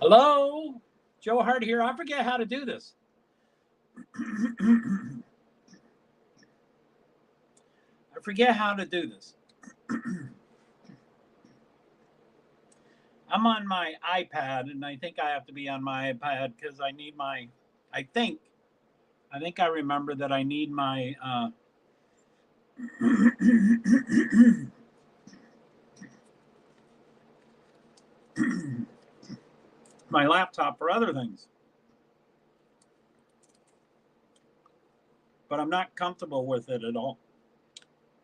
Hello, JoeHart here. I forget how to do this. I forget how to do this. I'm on my iPad, and I think I have to be on my iPad because I need my. I think I remember that I need my. My laptop for other things. But I'm not comfortable with it at all.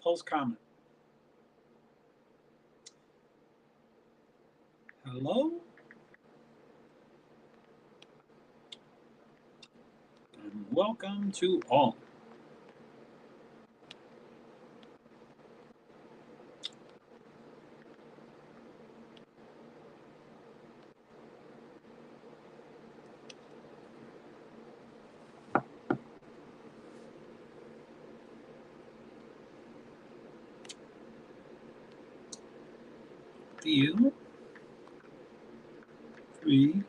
Post comment. Hello? And welcome to all. Few, three,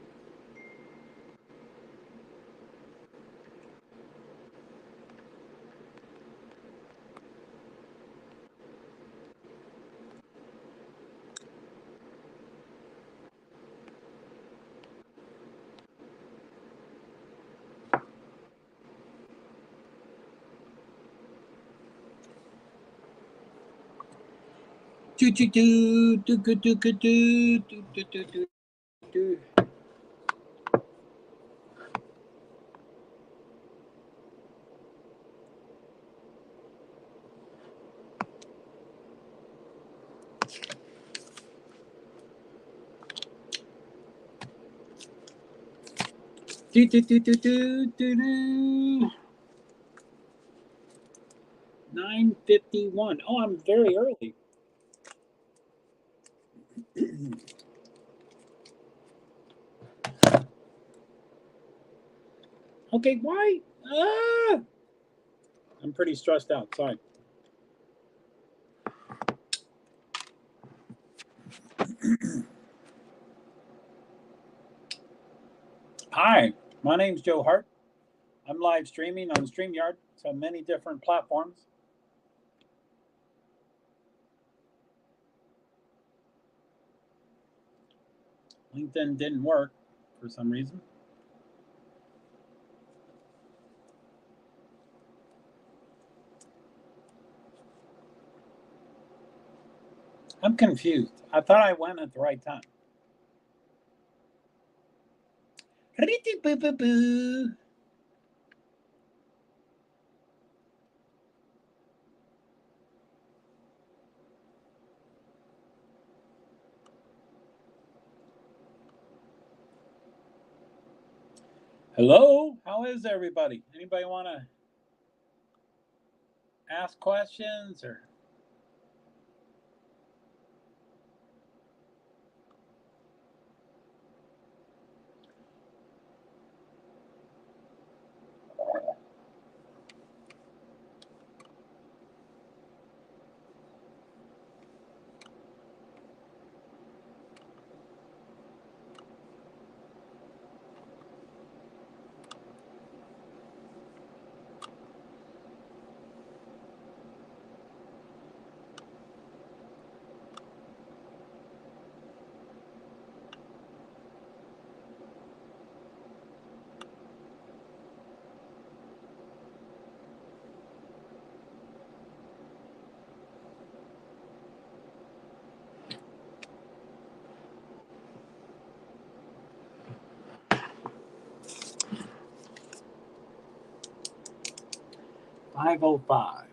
do do do do do do do do do do do do. Do do do do do do do. 9:51. Oh, I'm very early. Okay, why? I'm pretty stressed out. Sorry. Hi, my name's JoeHart. I'm live streaming on StreamYard, so many different platforms. LinkedIn didn't work for some reason. I'm confused. I thought I went at the right time. Hello, how is everybody? Anybody want to ask questions or? $5:05.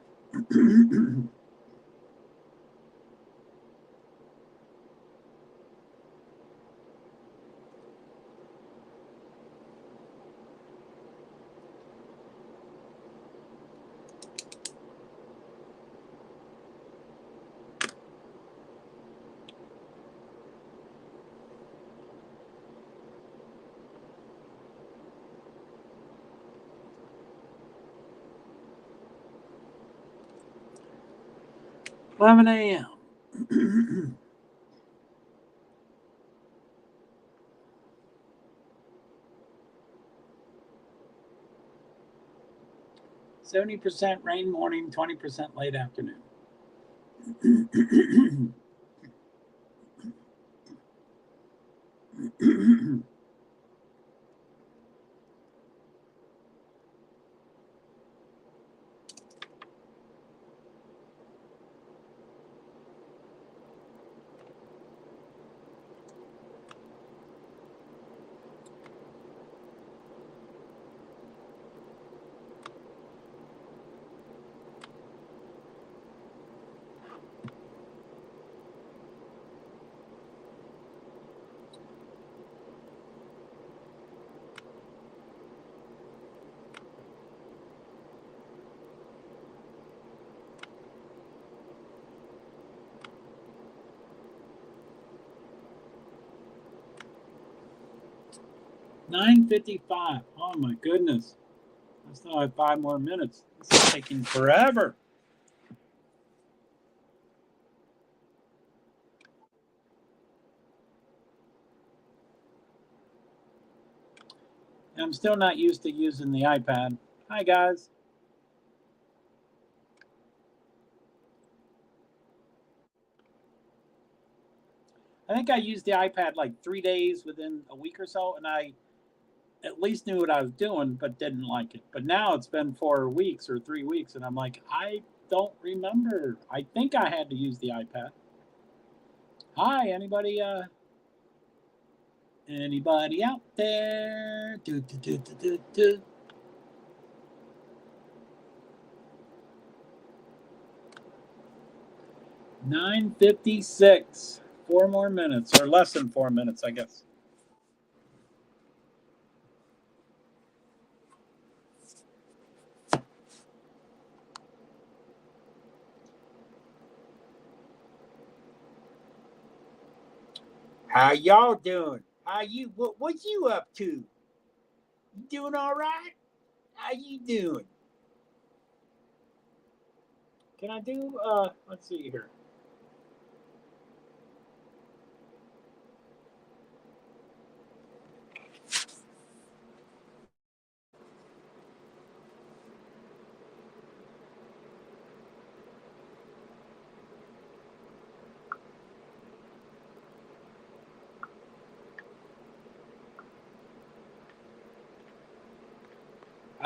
$11 a.m. 70% rain morning, 20% late afternoon. $9:55. Oh my goodness. I still have 5 more minutes. This is taking forever. I'm still not used to using the iPad. Hi, guys. I think I used the iPad like 3 days within a week or so, and I at least knew what I was doing, but didn't like it. But now it's been 4 weeks or 3 weeks, and I'm like, I don't remember. I think I had to use the iPad. Hi, anybody out there? Do, do, do, do, do, do. $9:56. 4 more minutes, or less than 4 minutes, I guess. How y'all doing? How you? What you up to? You doing all right? How you doing? Can I do? Let's see here.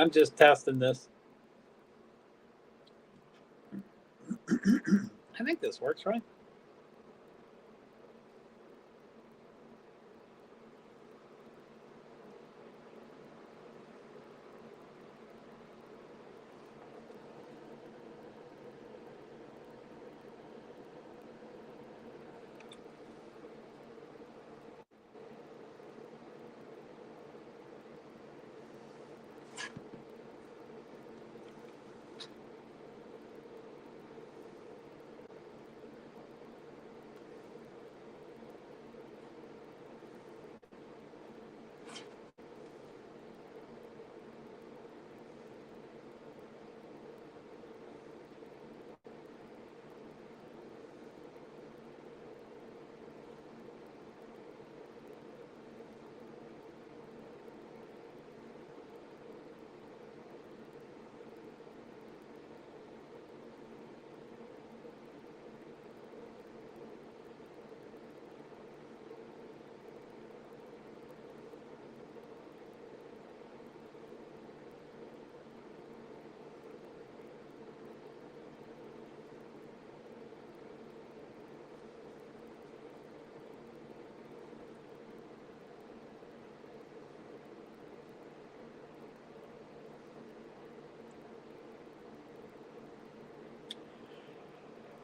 I'm just testing this. I think this works, right?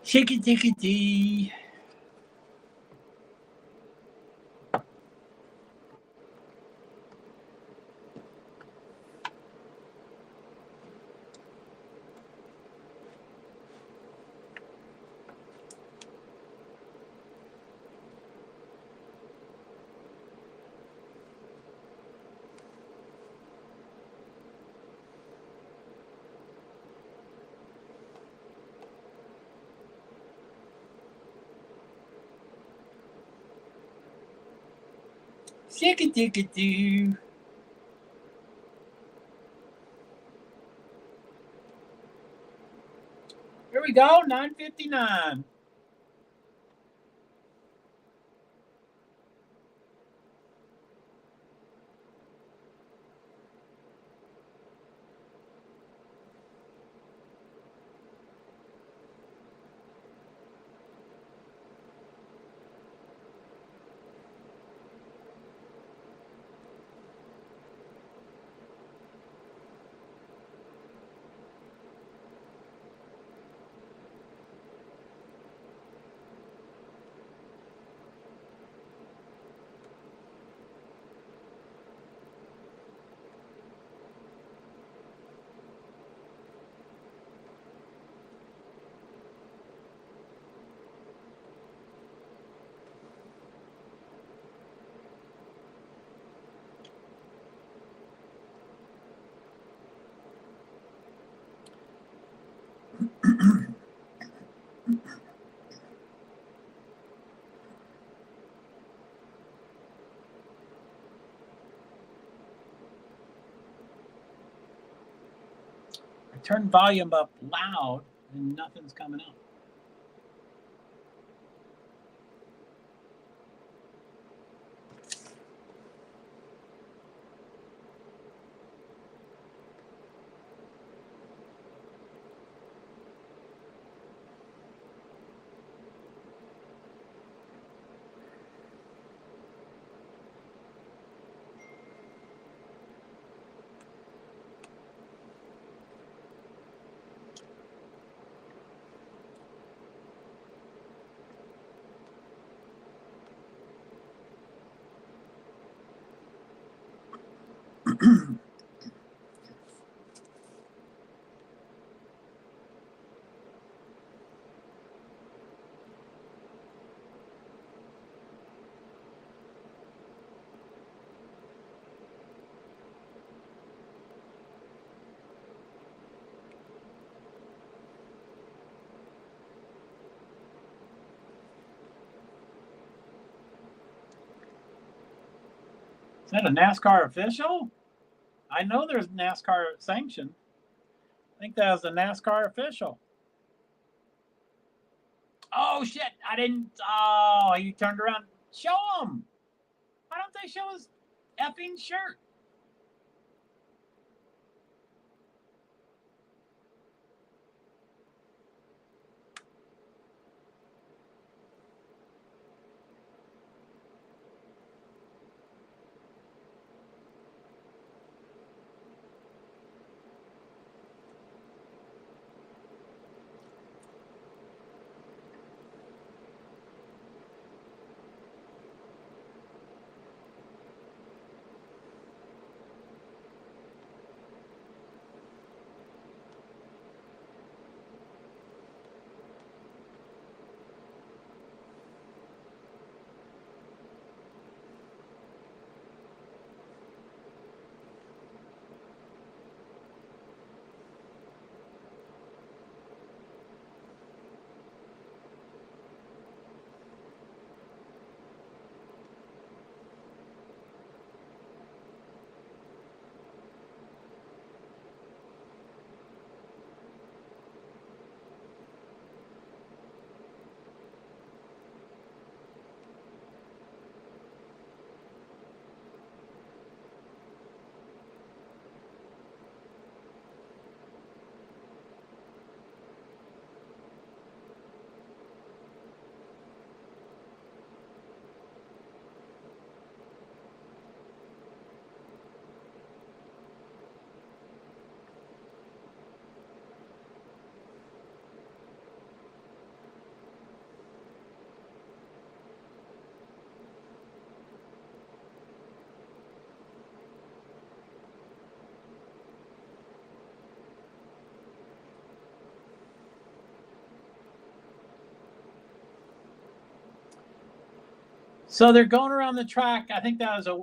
Chicky ticky dee. Chicky ticky dee. go, 9:59. I turned volume up loud and nothing's coming up. Is that a NASCAR official? I know there's NASCAR sanction. I think that was a NASCAR official. Oh, shit. I didn't. Oh, he turned around. Show him. Why don't they show his effing shirt? So they're going around the track. I think that was a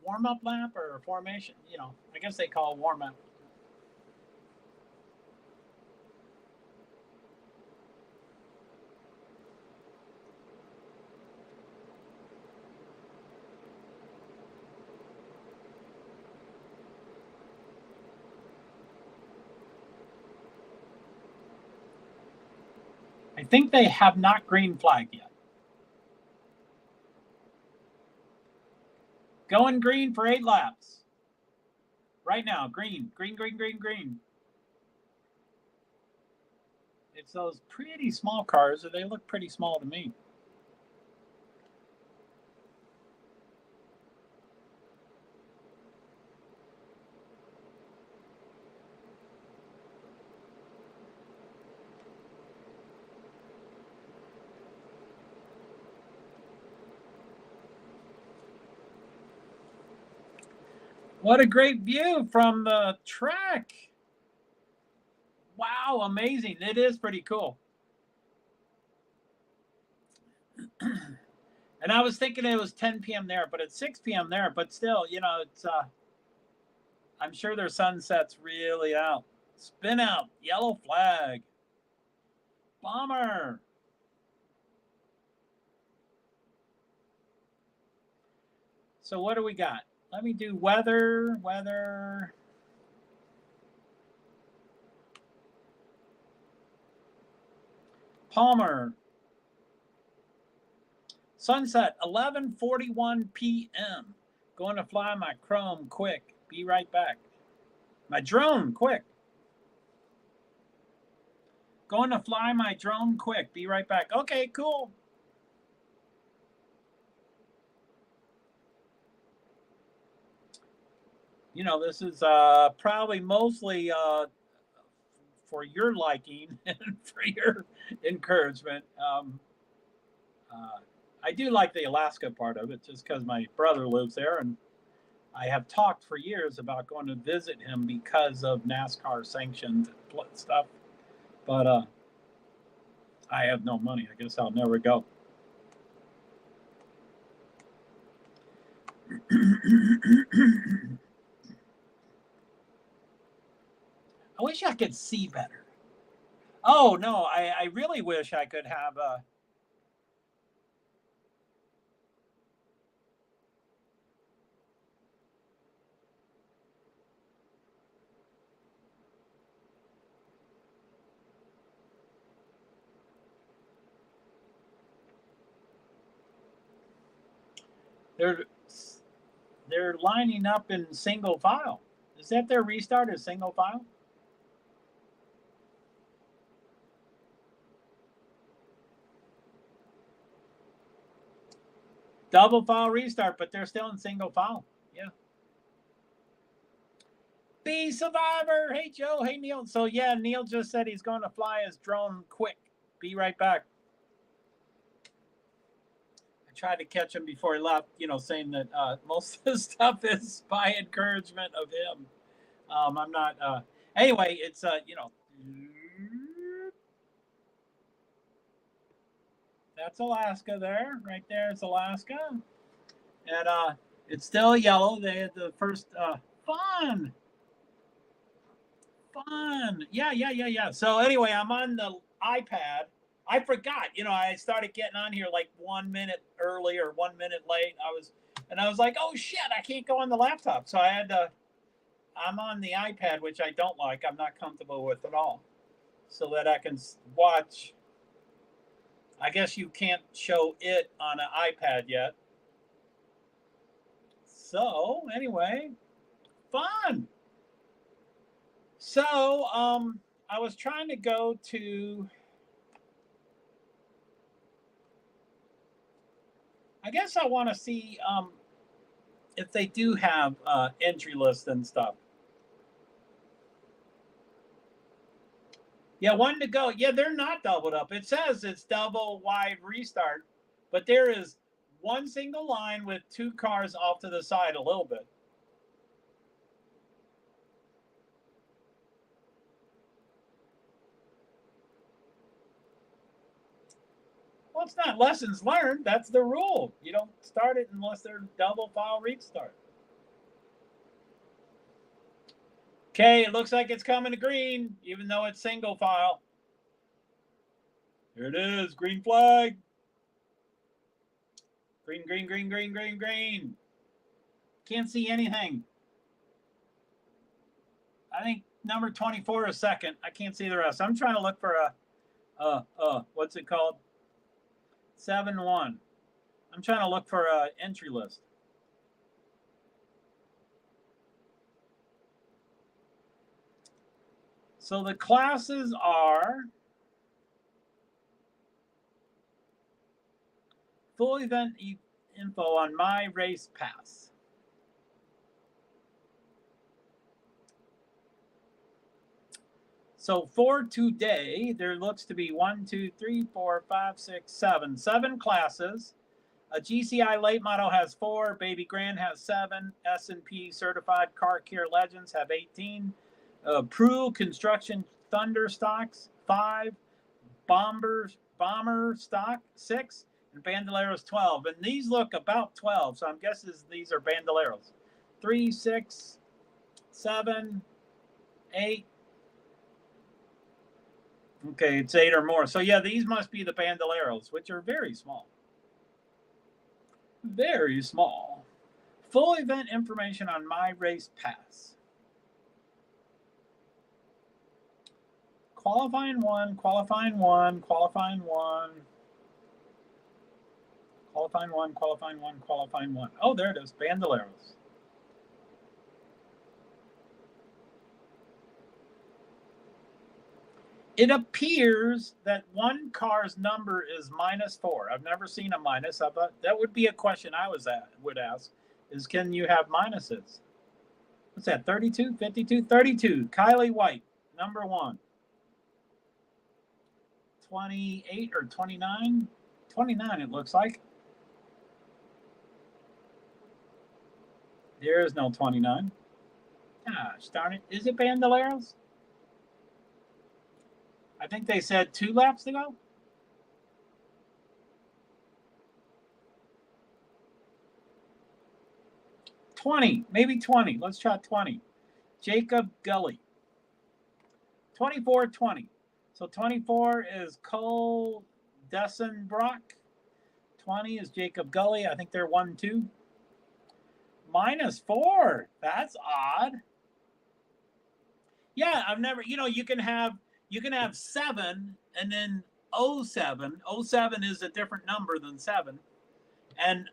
warm-up lap or a formation. You know, I guess they call it warm-up. I think they have not green flagged yet. Going green for 8 laps. Right now, green, green, green, green, green. It's those pretty small cars, or they look pretty small to me. What a great view from the track. Wow, amazing. It is pretty cool. And I was thinking it was 10 p.m. there, but it's 6 p.m. there. But still, you know, it's I'm sure their sunset's really out. Spin out, yellow flag. Bomber. So what do we got? Let me do weather. Palmer. Sunset, 11:41 p.m. Going to fly my Chrome quick. Be right back. My drone quick. Going to fly my drone quick. Be right back. Okay, cool. You know, this is probably mostly for your liking and for your encouragement. I do like the Alaska part of it just because my brother lives there, and I have talked for years about going to visit him because of NASCAR sanctioned stuff. But I have no money. I guess I'll never go. I wish I could see better. Oh, no, I really wish I could have a... They're lining up in single file. Is that their restart as single file? Double file restart, but they're still in single file. Yeah. Be Survivor. Hey, Joe. Hey, Neil. So, yeah, Neil just said he's going to fly his drone quick. Be right back. I tried to catch him before he left, you know, saying that most of the stuff is by encouragement of him. I'm not. Anyway, it's, you know, that's Alaska there. Right there is Alaska. And it's still yellow. They had the first fun. Yeah. So anyway, I'm on the iPad. I forgot, you know, I started getting on here like 1 minute early or 1 minute late. I was like, oh shit, I can't go on the laptop. So I'm on the iPad, which I don't like. I'm not comfortable with at all. So that I can watch. I guess you can't show it on an iPad yet. So anyway, fun. So I was trying to go to, I guess I want to see if they do have entry lists and stuff. Yeah, one to go. Yeah, they're not doubled up. It says it's double wide restart, but there is one single line with 2 cars off to the side a little bit. Well, it's not lessons learned. That's the rule. You don't start it unless they're double file restart. Okay, it looks like it's coming to green, even though it's single file. Here it is, green flag. Green, green, green, green, green, green. Can't see anything. I think number 24 is second. I can't see the rest. I'm trying to look for a What's it called? 7-1. I'm trying to look for an entry list. So the classes are full event info on my race pass. So for today, there looks to be 1, 2, 3, 4, 5, 6, 7 classes. A GCI late model has 4. Baby Grand has 7. S&P certified car care legends have 18. Prue construction thunder stocks 5. Bomber stock 6. And Bandoleros 12. And these look about 12. So I'm guessing these are Bandoleros. 3, 6, 7, 8. Okay, it's 8 or more. So yeah, these must be the Bandoleros, which are very small. Very small. Full event information on my race pass. Qualifying 1, qualifying 1, qualifying 1. Qualifying 1, qualifying 1, qualifying 1. Oh, there it is, Bandoleros. It appears that one car's number is -4. I've never seen a minus. I thought that would be a question I would ask is, can you have minuses? What's that, 32, 52, 32. Kylie White, number 1. 28 or 29? 29 it looks like. There is no 29. Gosh darn it. Is it Bandoleros? I think they said 2 laps to go. Maybe 20. Let's try 20. Jacob Gully. 24-20. So 24 is Cole Dessenbrock. 20 is Jacob Gully. I think they're 1-2. -4. That's odd. Yeah, I've never, you can have 7 and then 07. 07 is a different number than 7. And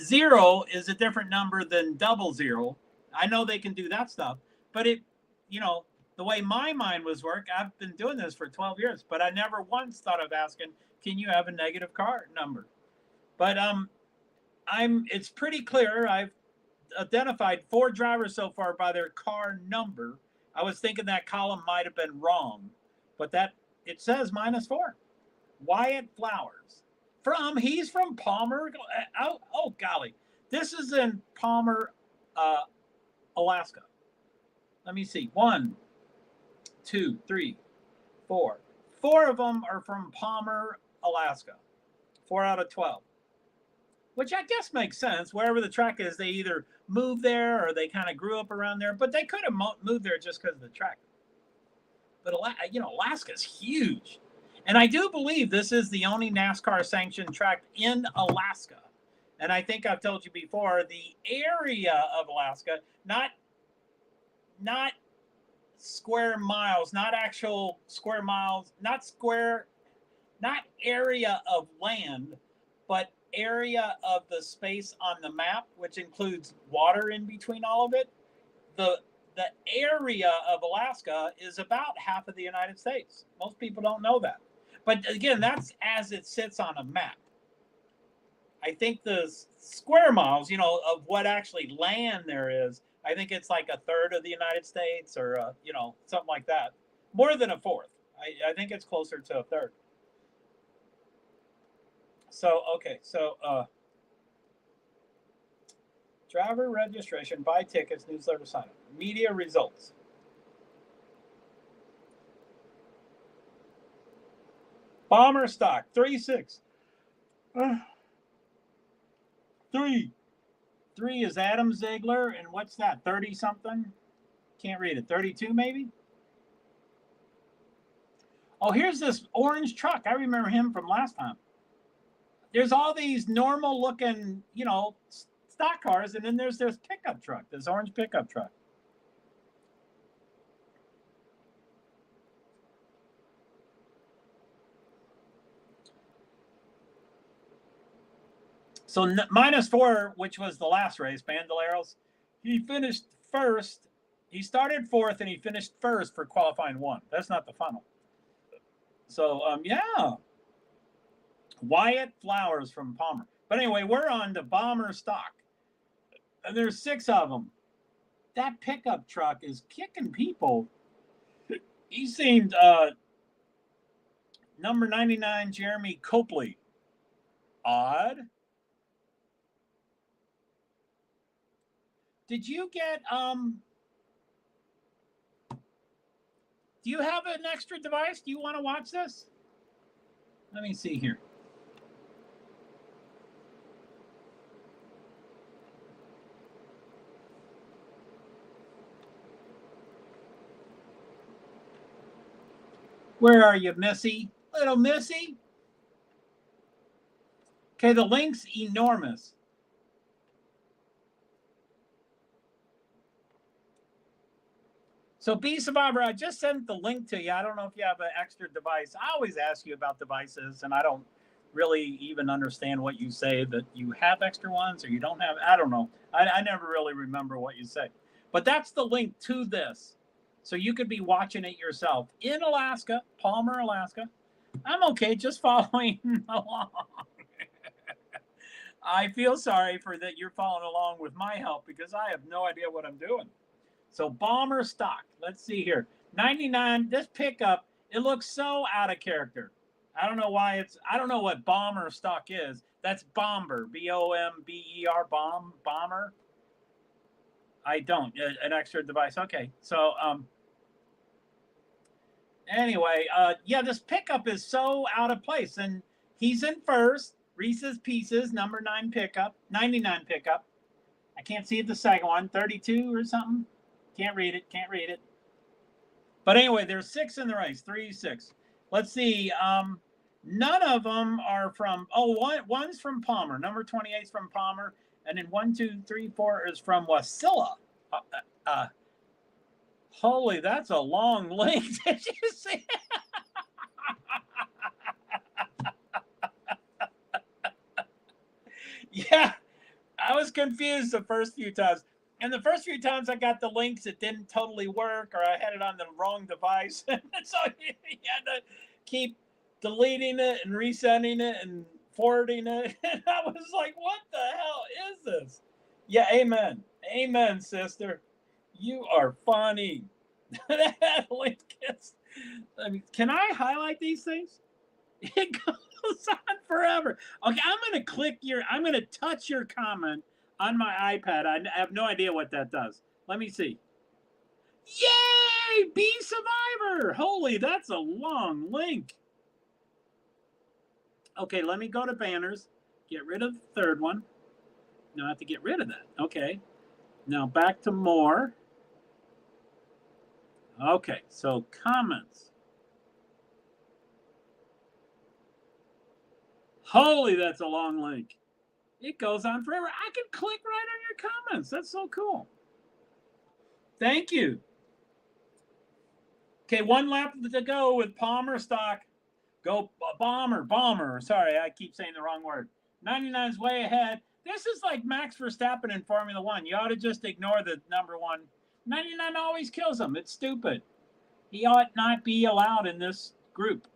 0 is a different number than 00. I know they can do that stuff, but the way my mind was work, I've been doing this for 12 years, but I never once thought of asking, can you have a negative car number? But it's pretty clear. I've identified 4 drivers so far by their car number. I was thinking that column might have been wrong, but it says -4. Wyatt Flowers. He's from Palmer. Oh golly. This is in Palmer, Alaska. Let me see. 1, 2, 3, 4. 4 of them are from Palmer, Alaska. 4 out of 12. Which I guess makes sense. Wherever the track is, they either moved there or they kind of grew up around there. But they could have moved there just because of the track. But Alaska's huge. And I do believe this is the only NASCAR sanctioned track in Alaska. And I think I've told you before, the area of Alaska, not square miles, not actual square miles, not area of land, but area of the space on the map, which includes water in between all of it. The area of Alaska is about half of the United States. Most people don't know that. But again, that's as it sits on a map. I think the square miles, of what actually land there is, I think it's like 1/3 of the United States or, something like that. More than 1/4. I think it's closer to 1/3. So, okay. So, driver registration, buy tickets, newsletter sign up. Media results. Bomber stock, 3.6. 3 is Adam Ziegler, and what's that, 30-something? Can't read it, 32 maybe? Oh, here's this orange truck. I remember him from last time. There's all these normal-looking, stock cars, and then there's this pickup truck, this orange pickup truck. So -4, which was the last race, Bandoleros, he finished first. He started fourth and he finished first for qualifying 1. That's not the funnel. So, yeah. Wyatt Flowers from Palmer. But anyway, we're on to Bomber stock. And there's 6 of them. That pickup truck is kicking people. He seemed, number 99, Jeremy Copley. Odd. Did you get, do you have an extra device? Do you want to watch this? Let me see here. Where are you, Missy? Little Missy? Okay, the link's enormous. So Bee Survivor, I just sent the link to you. I don't know if you have an extra device. I always ask you about devices, and I don't really even understand what you say, that you have extra ones or you don't have. I don't know. I never really remember what you say. But that's the link to this. So you could be watching it yourself in Alaska, Palmer, Alaska. I'm okay, just following along. I feel sorry for that you're following along with my help because I have no idea what I'm doing. So Bomber stock. Let's see here. 99. This pickup, it looks so out of character. I don't know why I don't know what Bomber stock is. That's Bomber. B-O-M-B-E-R. Bomber. I don't. An extra device. Okay. So, anyway, yeah, this pickup is so out of place. And he's in first. Reese's Pieces, number 9 pickup. 99 pickup. I can't see the second one. 32 or something. Can't read it. But anyway, there's 6 in the race. 3, 6. Let's see. None of them are from. One's from Palmer. Number 28 is from Palmer, and then 1, 2, 3, 4 is from Wasilla. Holy, that's a long link. Did you see? Yeah, I was confused the first few times. And the first few times I got the links, it didn't totally work, or I had it on the wrong device. So you had to keep deleting it and resending it and forwarding it. And I was like, what the hell is this? Yeah, amen. Amen, sister. You are funny. That link is, I mean, can I highlight these things? It goes on forever. Okay, I'm going to touch your comment on my iPad. I have no idea what that does. Let me see. Yay! Bee Survivor! Holy, that's a long link. Okay, let me go to banners. Get rid of the third one. No, I have to get rid of that. Okay. Now back to more. Okay, so comments. Holy, that's a long link. It goes on forever. I can click right on your comments. That's so cool. Thank you. Okay, 1 lap to go with Palmer stock. Go Bomber. Sorry, I keep saying the wrong word. 99 is way ahead. This is like Max Verstappen in Formula 1. You ought to just ignore the number 1. 99 always kills him. It's stupid. He ought not be allowed in this group.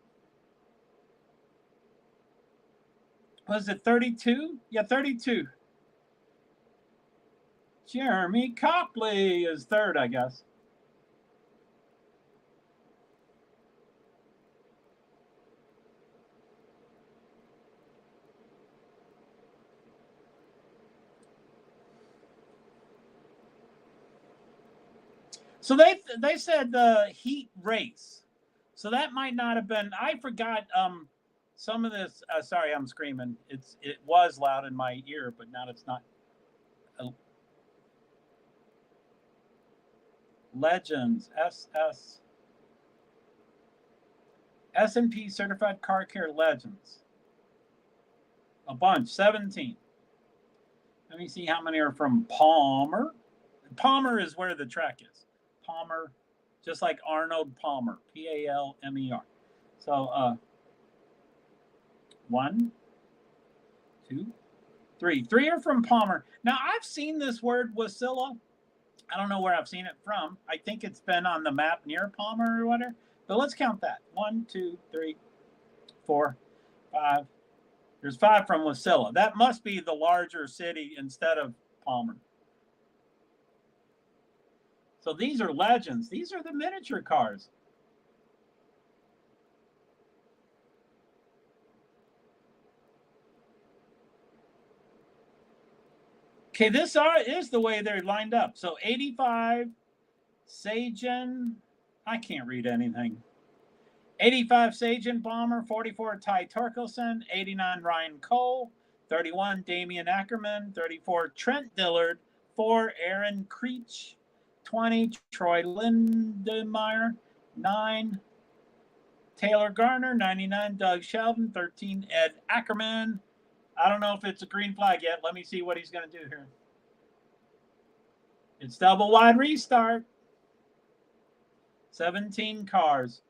Was it 32? Yeah, 32. Jeremy Copley is third, I guess. So they said the heat race. So that might not have been. I forgot some of this. Sorry, I'm screaming. It was loud in my ear, but now it's not. Legends S&P Certified Car Care Legends. A bunch, 17. Let me see how many are from Palmer. Palmer is where the track is. Palmer, just like Arnold Palmer, Palmer. So 1, 2, Three are from Palmer. Now, I've seen this word Wasilla. I don't know where I've seen it from. I think it's been on the map near Palmer or whatever. But let's count that. 1, 2, 3, 4, 5. There's 5 from Wasilla. That must be the larger city instead of Palmer. So these are legends. These are the miniature cars. Okay, this is the way they're lined up. So 85, Sagen. I can't read anything. 85, Sagen Bomber. 44, Ty Torkelson. 89, Ryan Cole. 31, Damian Ackerman. 34, Trent Dillard. 4, Aaron Creech. 20, Troy Lindemeyer. 9, Taylor Garner. 99, Doug Sheldon. 13, Ed Ackerman. I don't know if it's a green flag yet. Let me see what he's going to do here. It's double wide restart. 17 cars.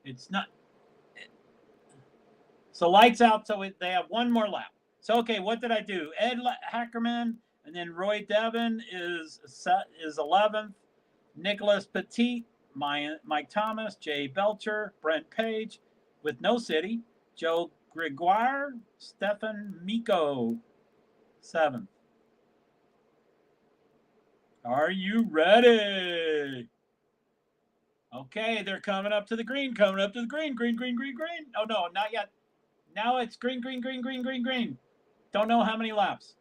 It's not. So lights out. So they have one more lap. So, okay, what did I do? Ed Ackerman and then Roy Devon is 11th. Nicholas Petit, Mike Thomas, Jay Belcher, Brent Page with no city. Joe Gregoire, Stefan Miko, 7th. Are you ready? Okay, they're coming up to the green, Green. Oh, no, not yet. Now it's green. Don't know how many laps.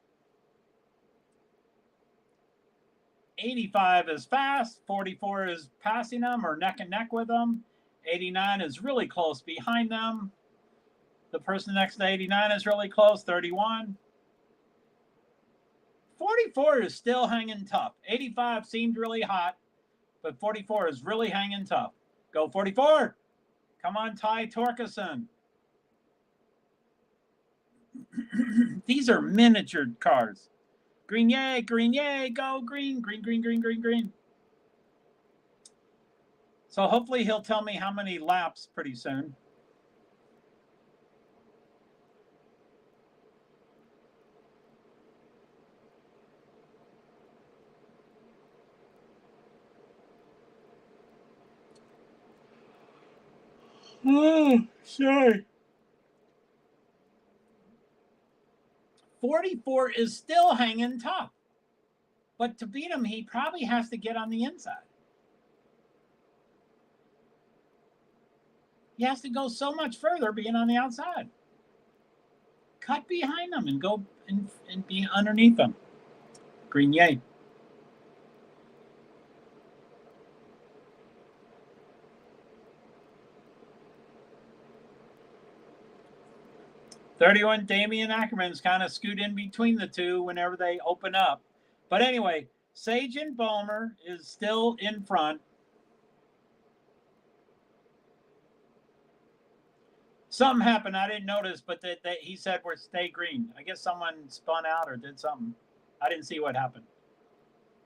85 is fast. 44 is passing them or neck and neck with them. 89 is really close behind them. The person next to 89 is really close. 31. 44 is still hanging tough. 85 seemed really hot, but 44 is really hanging tough. Go 44. Come on, Ty Torkelson. These are miniature cars. Green, yay, go green. So hopefully he'll tell me how many laps pretty soon. Oh, sorry. 44 is still hanging tough. But to beat him, he probably has to get on the inside. He has to go so much further being on the outside. Cut behind him and go and be underneath him. Green, yay. $31, Damian Ackerman's kind of scoot in between the two whenever they open up. But anyway, Sagen Balmer is still in front. Something happened. I didn't notice, but that he said we're stay green. I guess someone spun out or did something. I didn't see what happened.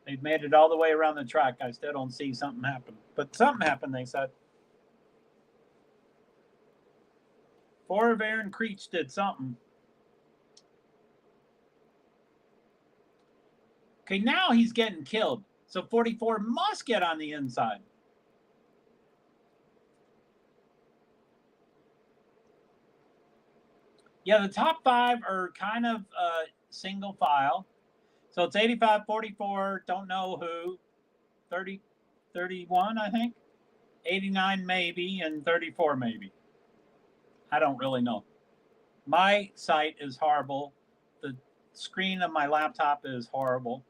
They've made it all the way around the track. I still don't see something happen. But something happened, they said. 4 of Aaron Creech did something. Okay, now he's getting killed. So 44 must get on the inside. Yeah, the top 5 are kind of single file. So it's 85, 44, don't know who. 30, 31, I think. 89 maybe, and 34 maybe. I don't really know. My site is horrible. The screen of my laptop is horrible.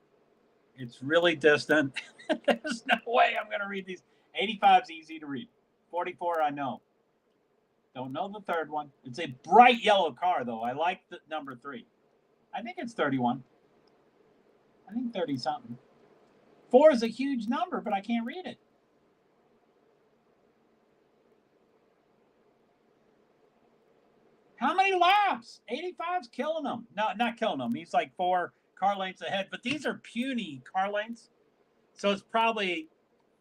It's really distant. There's no way I'm going to read these. 85 is easy to read. 44, I know. Don't know the third one. It's a bright yellow car, though. I like the number 3. I think it's 31. I think 30-something. 4 is a huge number, but I can't read it. How many laps? 85's killing him. No, not killing him. He's like 4 car lengths ahead, but these are puny car lengths. So it's probably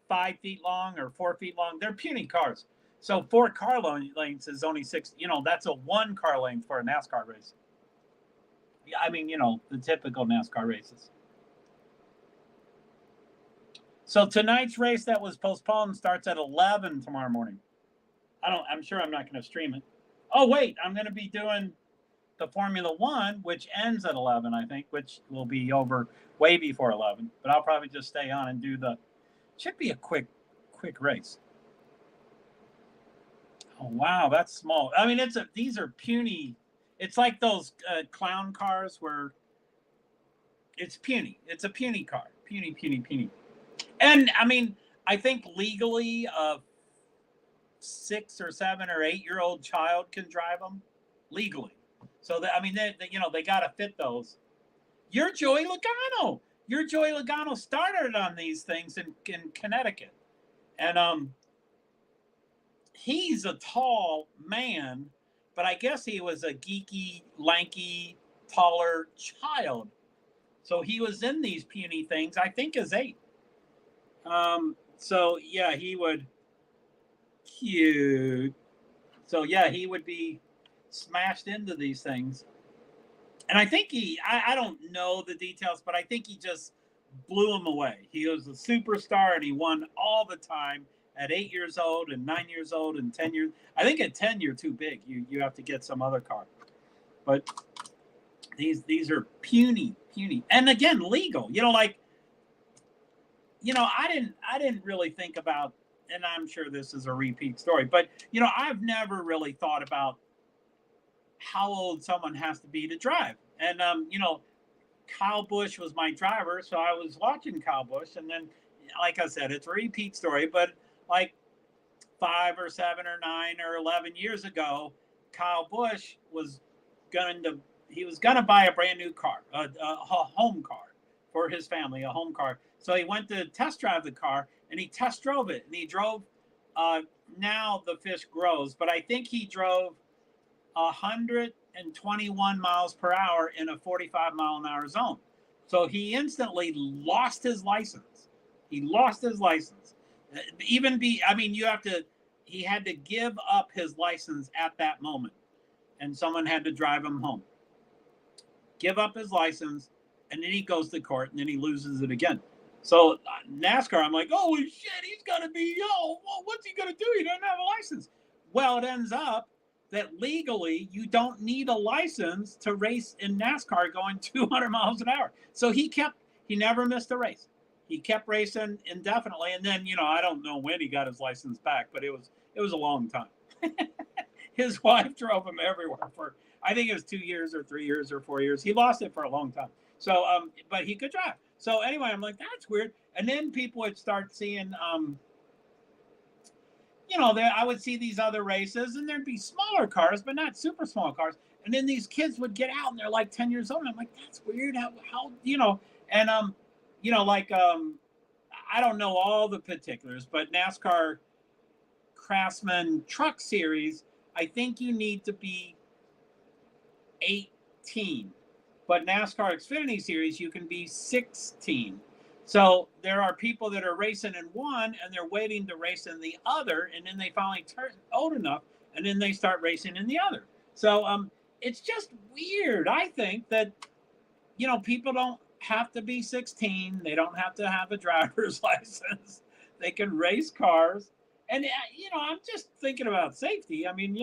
5 feet long or 4 feet long. They're puny cars. So 4 car lengths is only 6. That's a 1 car length for a NASCAR race. Yeah, I mean, the typical NASCAR races. So tonight's race that was postponed starts at 11 tomorrow morning. I'm sure I'm not going to stream it. Oh, wait, I'm going to be doing the Formula One, which ends at 11, I think, which will be over way before 11. But I'll probably just stay on and do should be a quick race. Oh, wow, that's small. I mean, these are puny. It's like those clown cars where it's puny. It's a puny car. Puny. And, I mean, I think legally 6 or 7 or 8-year-old child can drive them legally. So they got to fit those. You're Joey Logano. Started on these things in Connecticut, and he's a tall man, but I guess he was a geeky, lanky, taller child. So he was in these puny things. I think as 8. So yeah, he would. Cute. So yeah, he would be smashed into these things. And I think I don't know the details, but I think he just blew him away. He was a superstar and he won all the time at 8 years old and 9 years old and 10 years. I think at 10 you're too big. You have to get some other car. But these are puny. And again, legal. I didn't really think about, and I'm sure this is a repeat story, but I've never really thought about how old someone has to be to drive. And Kyle Busch was my driver, so I was watching Kyle Busch, and then, like I said, it's a repeat story, but like 5 or 7 or 9 or 11 years ago, Kyle Busch was going to buy a brand new car, a home car for his family, a home car. So he went to test drive the car, and he test drove it, and he drove. Now the fish grows, but I think he drove 121 miles per hour in a 45 mile an hour zone. So he instantly lost his license. He had to give up his license at that moment, and someone had to drive him home. Give up his license, and then he goes to court, and then he loses it again. So NASCAR, I'm like, holy shit, he's going to be, what's he going to do? He doesn't have a license. Well, it ends up that legally you don't need a license to race in NASCAR going 200 miles an hour. So he never missed a race. He kept racing indefinitely. And then, I don't know when he got his license back, but it was a long time. His wife drove him everywhere for, I think it was 2 years or 3 years or 4 years. He lost it for a long time. So, but he could drive. So anyway, I'm like, that's weird. And then people would start seeing, I would see these other races, and there'd be smaller cars, but not super small cars. And then these kids would get out, and they're like 10 years old. And I'm like, that's weird. How and I don't know all the particulars, but NASCAR Craftsman Truck Series, I think you need to be 18. But NASCAR Xfinity Series, you can be 16. So there are people that are racing in one, and they're waiting to race in the other, and then they finally turn old enough, and then they start racing in the other. So it's just weird. I think that, people don't have to be 16. They don't have to have a driver's license. They can race cars. And, I'm just thinking about safety. I mean,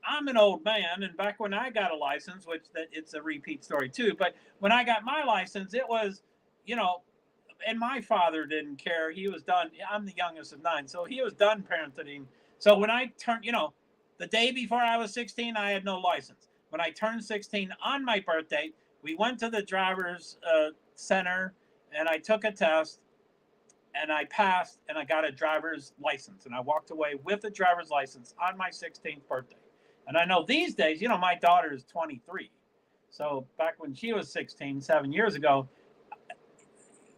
I'm an old man, and back when I got a license, it's a repeat story too, but when I got my license, it was, and my father didn't care. He was done. I'm the youngest of 9, so he was done parenting. So when I turned, the day before I was 16, I had no license. When I turned 16 on my birthday, we went to the driver's center, and I took a test, and I passed, and I got a driver's license, and I walked away with a driver's license on my 16th birthday. And I know these days, my daughter is 23. So back when she was 16, 7 years ago,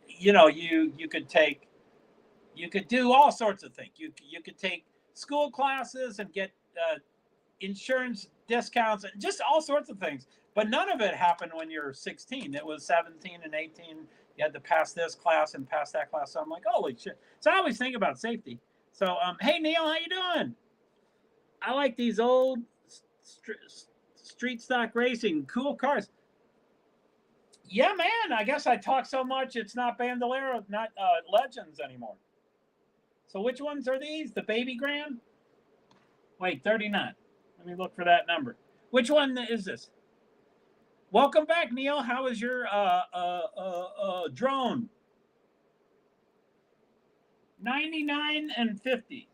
you could do all sorts of things. You could take school classes and get insurance discounts and just all sorts of things. But none of it happened when you're 16. It was 17 and 18, you had to pass this class and pass that class. So I'm like, holy shit. So I always think about safety. So, hey, Neil, how you doing? I like these old street stock racing, cool cars. Yeah, man, I guess I talk so much, it's not Bandolero, not Legends anymore. So which ones are these? The Baby Grand? Wait, 39. Let me look for that number. Which one is this? Welcome back, Neil. How is your drone? 99 and 50.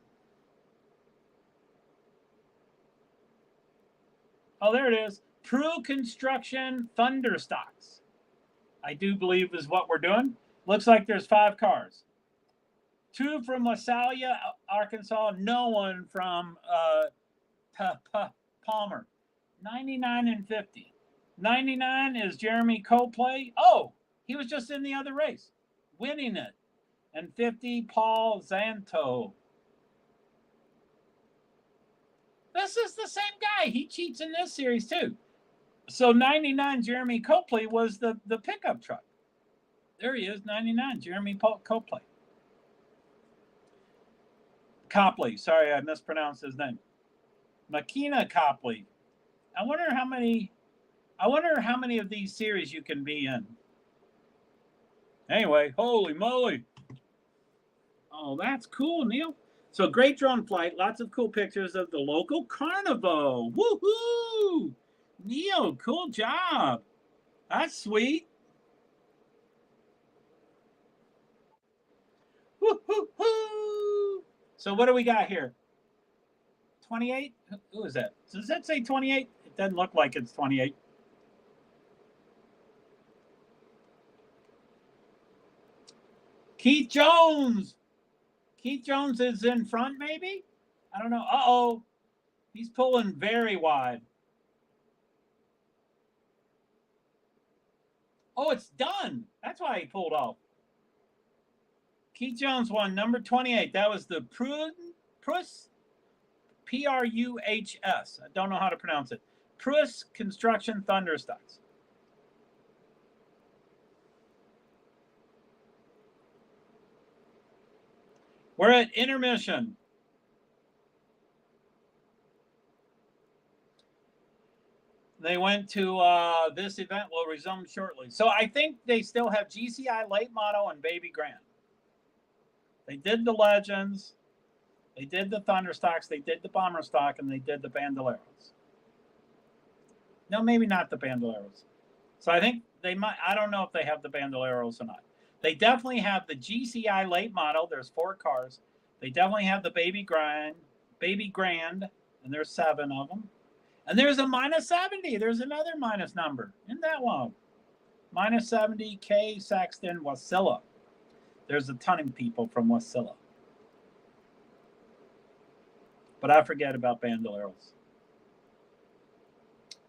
Oh, there it is. Pru Construction Thunderstocks. I do believe is what we're doing. Looks like there's 5 cars. 2 from LaSalle, Arkansas. No one from Palmer. 99 and 50. 99 is Jeremy Copley. Oh, he was just in the other race, winning it. And 50, Paul Zanto. This is the same guy. He cheats in this series too. So 99, Jeremy Copley was the pickup truck. There he is, 99, Jeremy Copley. Copley, sorry, I mispronounced his name. Makina Copley. I wonder how many of these series you can be in. Anyway, holy moly. Oh, that's cool, Neil. So great drone flight, lots of cool pictures of the local carnival. Woohoo! Neil, cool job. That's sweet. Woo-hoo-hoo! So what do we got here? 28? Who is that? Does that say 28? It doesn't look like it's 28. Keith Jones. Keith Jones is in front, maybe? I don't know. Uh-oh. He's pulling very wide. Oh, it's done. That's why he pulled off. Keith Jones won number 28. That was the Pruss, P-R-U-H-S. I don't know how to pronounce it. Pruss Construction Thunderstocks. We're at intermission. They went to this event will resume shortly. So I think they still have GCI late model and Baby Grand. They did the Legends. They did the Thunderstocks. They did the Bomber Stock, and they did the Bandoleros. No, maybe not the Bandoleros. So I think they might. I don't know if they have the Bandoleros or not. They definitely have the GCI late model. There's 4 cars. They definitely have the Baby Grand, and there's 7 of them. And there's a minus 70. There's another minus number. Isn't that one? Minus 70, K. Saxton, Wasilla. There's a ton of people from Wasilla. But I forget about Bandoleros.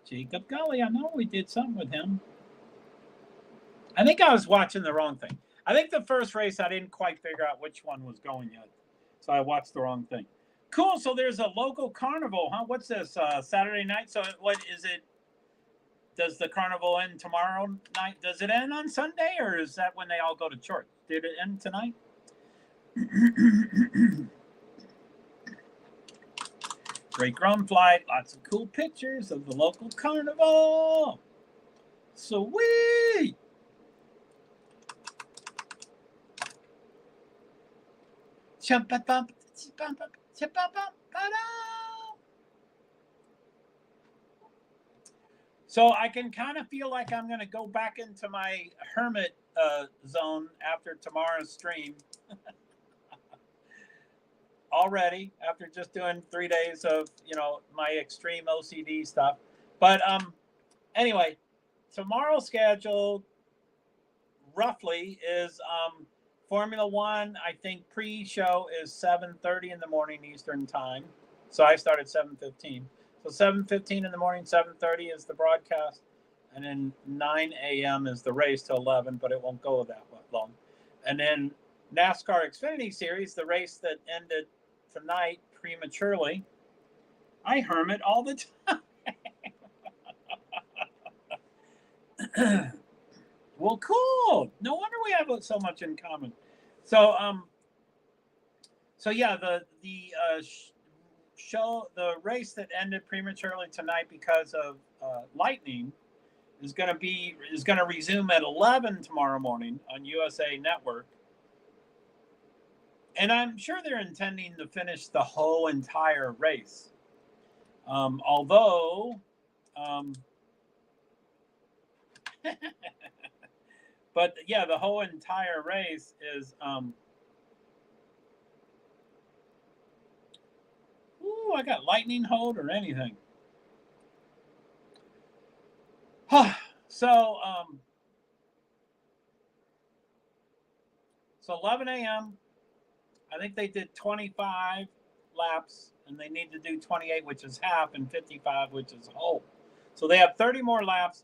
Jacob Gully, I know we did something with him. I think I was watching the wrong thing. I think the first race, I didn't quite figure out which one was going yet. So I watched the wrong thing. Cool. So there's a local carnival, huh? What's this? Saturday night? So what is it? Does the carnival end tomorrow night? Does it end on Sunday, or is that when they all go to church? Did it end tonight? Great drone flight. Lots of cool pictures of the local carnival. Sweet. So I can kind of feel like I'm going to go back into my hermit zone after tomorrow's stream. Already, after just doing 3 days of, my extreme OCD stuff. But anyway, tomorrow's schedule roughly is Formula One. I think pre-show is 7:30 in the morning Eastern time. So I start at 7:15. So 7:15 in the morning, 7:30 is the broadcast, and then 9 a.m. is the race to 11, but it won't go that long. And then NASCAR Xfinity Series, the race that ended tonight prematurely. I hermit all the time. Well, cool. No wonder we have so much in common. So, yeah, the race that ended prematurely tonight because of lightning is going to resume at 11 tomorrow morning on USA Network. And I'm sure they're intending to finish the whole entire race. Although, but yeah, the whole entire race is, I got lightning hold or anything. So, 11 a.m. I think they did 25 laps, and they need to do 28, which is half, and 55, which is whole. So they have 30 more laps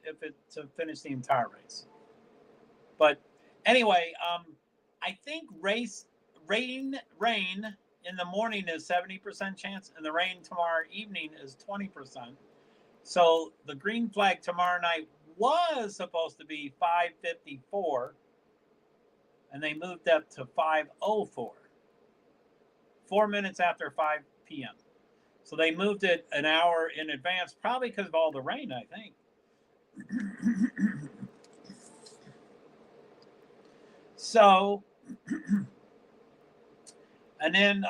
to finish the entire race. But anyway, I think rain in the morning is 70% chance, and the rain tomorrow evening is 20%. So the green flag tomorrow night was supposed to be 5:54, and they moved up to 5:04, 4 minutes after 5 p.m. So they moved it an hour in advance, probably because of all the rain, I think. So, and then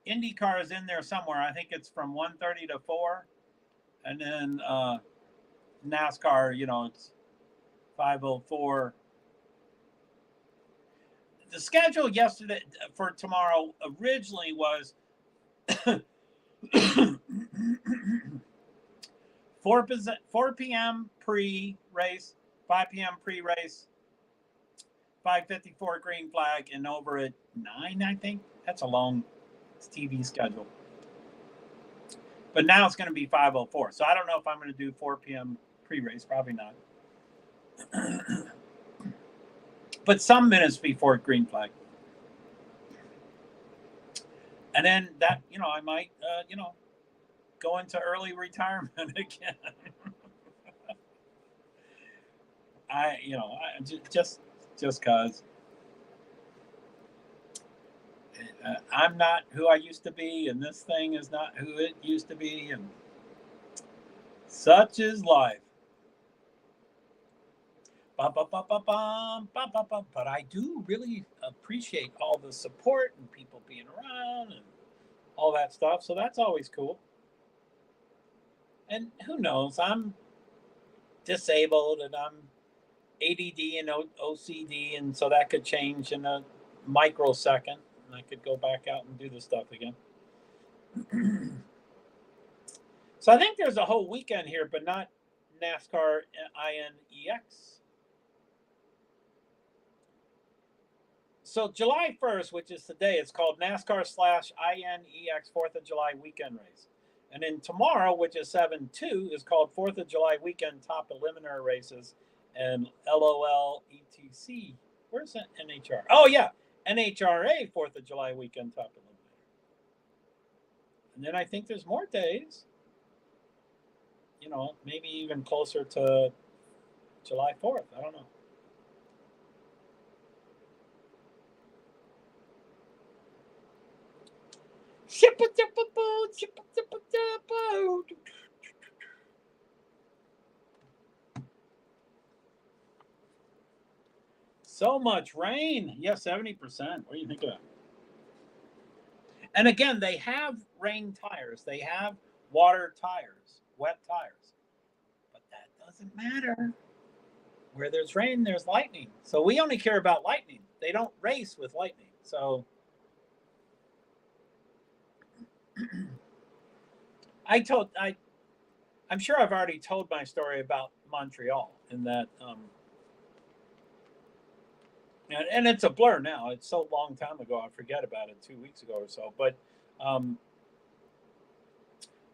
IndyCar is in there somewhere. I think it's from 1:30 to 4. And then NASCAR, it's 5:04. The schedule yesterday for tomorrow originally was 4 p.m. pre-race, 5 p.m. pre-race, 5:54 green flag, and over at 9, I think. That's a long TV schedule. But now it's going to be 5:04. So I don't know if I'm going to do 4 p.m. pre-race. Probably not. But some minutes before green flag. And then that, I might, go into early retirement again. Just cause I'm not who I used to be, and this thing is not who it used to be, and such is life. But I do really appreciate all the support and people being around and all that stuff. So that's always cool. And who knows? I'm disabled and I'm ADD and OCD, and so that could change in a microsecond, and I could go back out and do the stuff again. So I think there's a whole weekend here, but not NASCAR INEX. So July 1st, which is today, it's called NASCAR/INEX 4th of July weekend race. And then tomorrow, which is 7/2, is called 4th of July weekend top preliminary races and LOL ETC. Where's that NHR? Oh, yeah. NHRA 4th of July weekend top preliminary. And then I think there's more days. Maybe even closer to July 4th. I don't know. So much rain. Yeah, 70%. What do you think of that? And again, they have rain tires. They have water tires, wet tires. But that doesn't matter. Where there's rain, there's lightning. So we only care about lightning. They don't race with lightning. So I'm sure I've already told my story about Montreal in that, and it's a blur now. It's so long time ago, I forget about it 2 weeks ago or so. But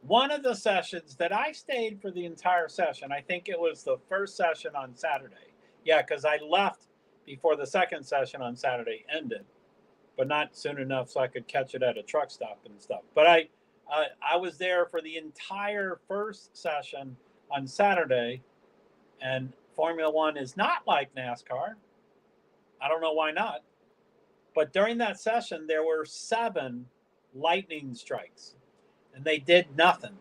one of the sessions that I stayed for the entire session, I think it was the first session on Saturday. Yeah, because I left before the second session on Saturday ended, but not soon enough so I could catch it at a truck stop and stuff. But I was there for the entire first session on Saturday, and Formula One is not like NASCAR. I don't know why not. But during that session, there were 7 lightning strikes, and they did nothing.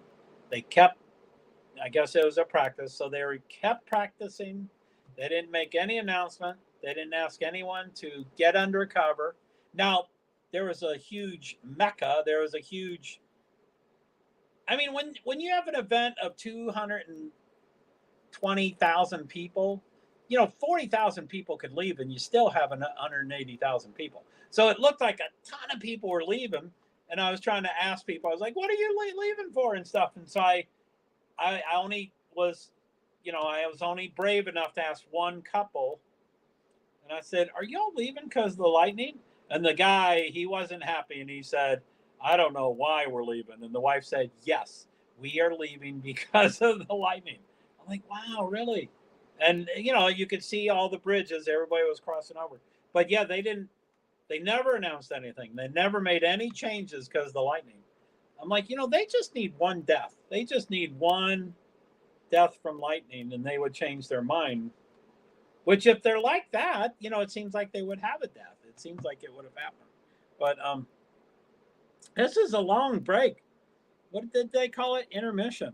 They kept, I guess it was a practice, so they kept practicing. They didn't make any announcement. They didn't ask anyone to get under cover. Now, there was a huge mecca. There was a huge, I mean, when you have an event of 220,000 people, 40,000 people could leave and you still have 180,000 people. So it looked like a ton of people were leaving. And I was trying to ask people, I was like, what are you leaving for and stuff? And so I only was, I was only brave enough to ask one couple. And I said, are y'all leaving because of the lightning? And the guy, he wasn't happy. And he said, I don't know why we're leaving. And the wife said, yes, we are leaving because of the lightning. I'm like, wow, really? And, you could see all the bridges. Everybody was crossing over. But yeah, they never announced anything. They never made any changes because of the lightning. I'm like, they just need one death. They just need one death from lightning and they would change their mind. Which if they're like that, it seems like they would have a death. It seems like it would have happened. But this is a long break. What did they call it? Intermission.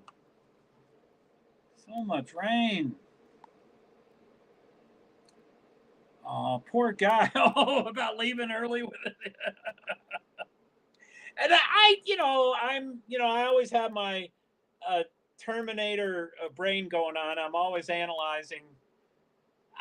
So much rain. Oh, poor guy. Oh, about leaving early with it. And I always have my Terminator brain going on. I'm always analyzing.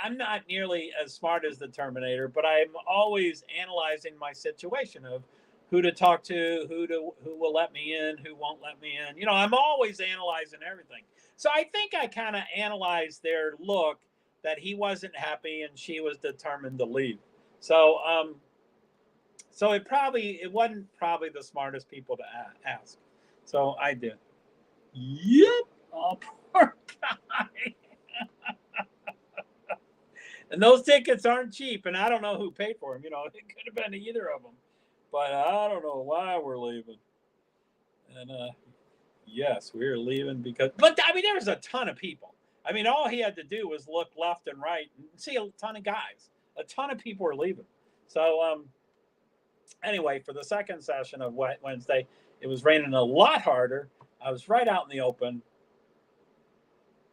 I'm not nearly as smart as the Terminator, but I'm always analyzing my situation of who to talk to, who will let me in, who won't let me in. I'm always analyzing everything. So I think I kind of analyzed their look that he wasn't happy and she was determined to leave. So so it wasn't probably the smartest people to ask. So I did. Yep. Oh, poor guy. And those tickets aren't cheap, and I don't know who paid for them. It could have been either of them. But I don't know why we're leaving. And yes, we're leaving because... But, I mean, there was a ton of people. I mean, all he had to do was look left and right and see a ton of guys. A ton of people were leaving. So, anyway, for the second session of Wednesday, it was raining a lot harder. I was right out in the open.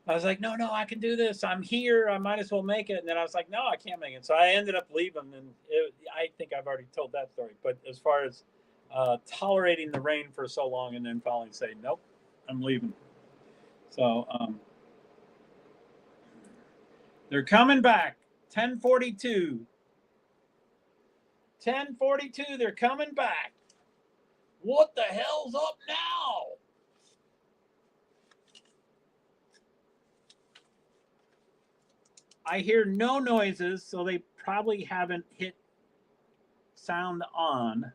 I was like, no, I can do this. I'm here. I might as well make it. And then I was like, no, I can't make it. So I ended up leaving. And I think I've already told that story. But as far as tolerating the rain for so long and then finally say, nope, I'm leaving. So they're coming back. 10:42. 10:42. They're coming back. What the hell's up now? I hear no noises, so they probably haven't hit sound on.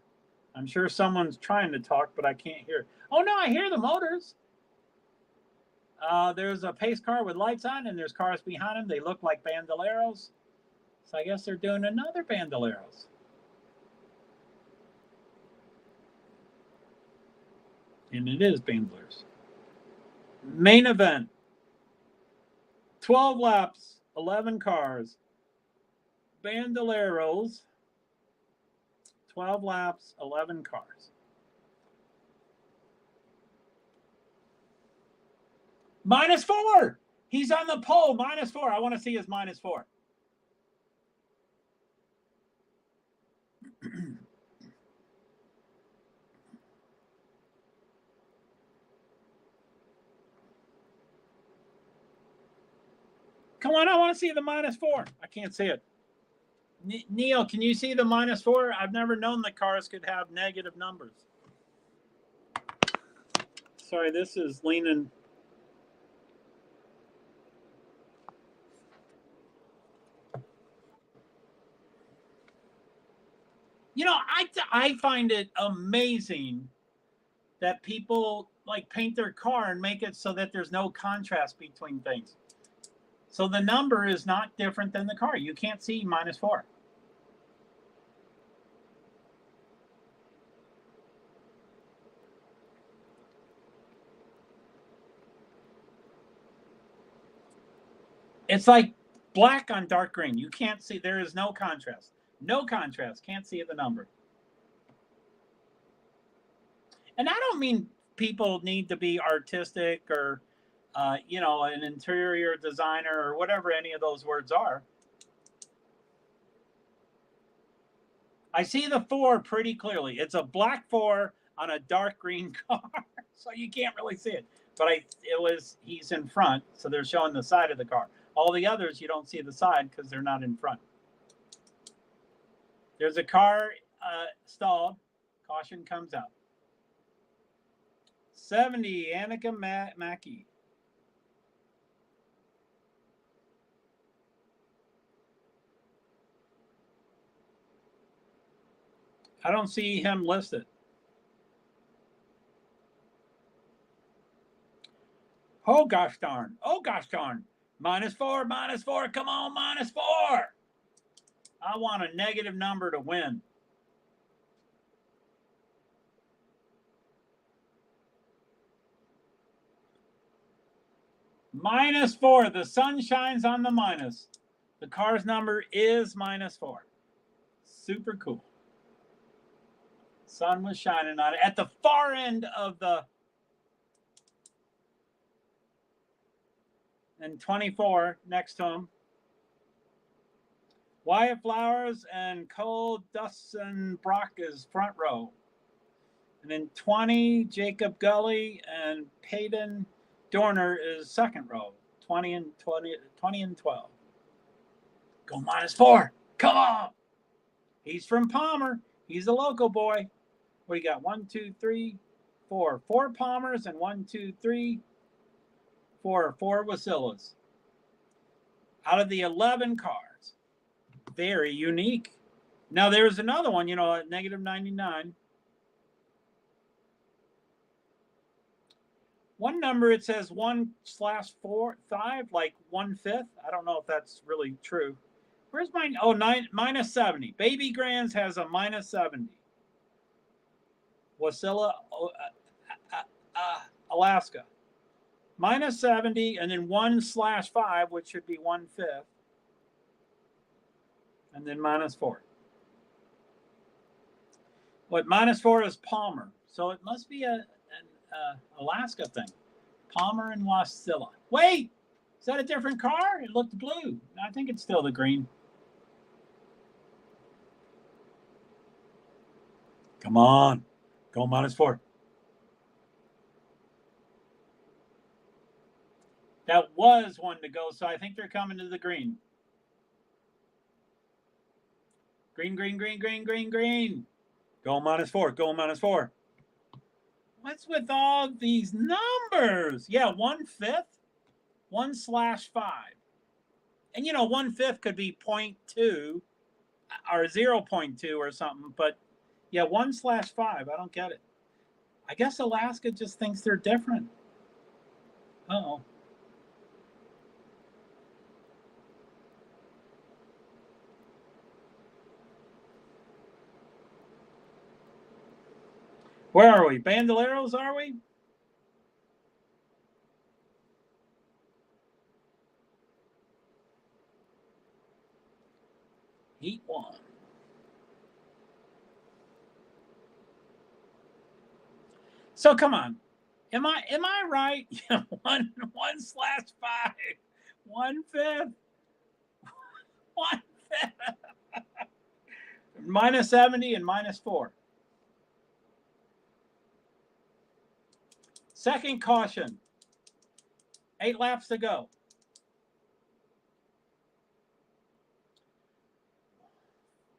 I'm sure someone's trying to talk, but I can't hear. Oh, no, I hear the motors. There's a pace car with lights on, and there's cars behind them. They look like bandoleros. So I guess they're doing another bandoleros. And it is bandoleros. Main event. 12 laps, 11 cars. Bandoleros. 12 laps, 11 cars. -4. He's on the pole. -4. I want to see his -4. Come on, I want to see the -4. I can't see it. Neil, can you see the -4? I've never known that cars could have negative numbers. Sorry, this is leaning. I find it amazing that people like paint their car and make it so that there's no contrast between things. So the number is not different than the car. You can't see -4. It's like black on dark green. You can't see. There is no contrast. No contrast. Can't see the number. And I don't mean people need to be artistic or, an interior designer or whatever any of those words are. I see the 4 pretty clearly. It's a black 4 on a dark green car, so you can't really see it. But he's in front, so they're showing the side of the car. All the others, you don't see the side because they're not in front. There's a car stalled. Caution comes out. 70, Annika Mackey. I don't see him listed. Oh, gosh darn. Oh, gosh darn. -4, -4. Come on, -4. I want a negative number to win. -4. The sun shines on the minus. The car's number is -4. Super cool. Sun was shining on it at the far end of the. And 24 next to him. Wyatt Flowers and Cole Dustin-Brock is front row. And then 20, Jacob Gully and Peyton Dorner is second row. 20 and 12. Go -4. Come on. He's from Palmer. He's a local boy. What do you got? 1, 2, 3, 4. 4 Palmers and 1, 2, 3, 4. 4 Wasillas. Out of the 11 cars. Very unique. Now there's another one, at -99. One number, it says 1/4/5, like 1/5. I don't know if that's really true. Where's mine? Oh, -70. Baby Grands has a -70. Wasilla, Alaska. -70, and then 1/5, which should be 1/5. And then -4. What -4 is Palmer. So it must be an Alaska thing. Palmer and Wasilla. Wait, is that a different car? It looked blue. I think it's still the green. Come on. Go -4. That was one to go, so I think they're coming to the green. Green, green, green, green, green, green. Go -4. Go -4. What's with all these numbers? Yeah, 1/5, 1/5. And 1/5 could be 0.2 or 0.2 or something, but yeah, 1/5. I don't get it. I guess Alaska just thinks they're different. Uh-oh. Where are we? Bandoleros, are we? Heat 1. So come on. Am I right? 1/5. 1/5. 1/5. -70 and -4. Second caution. 8 laps to go.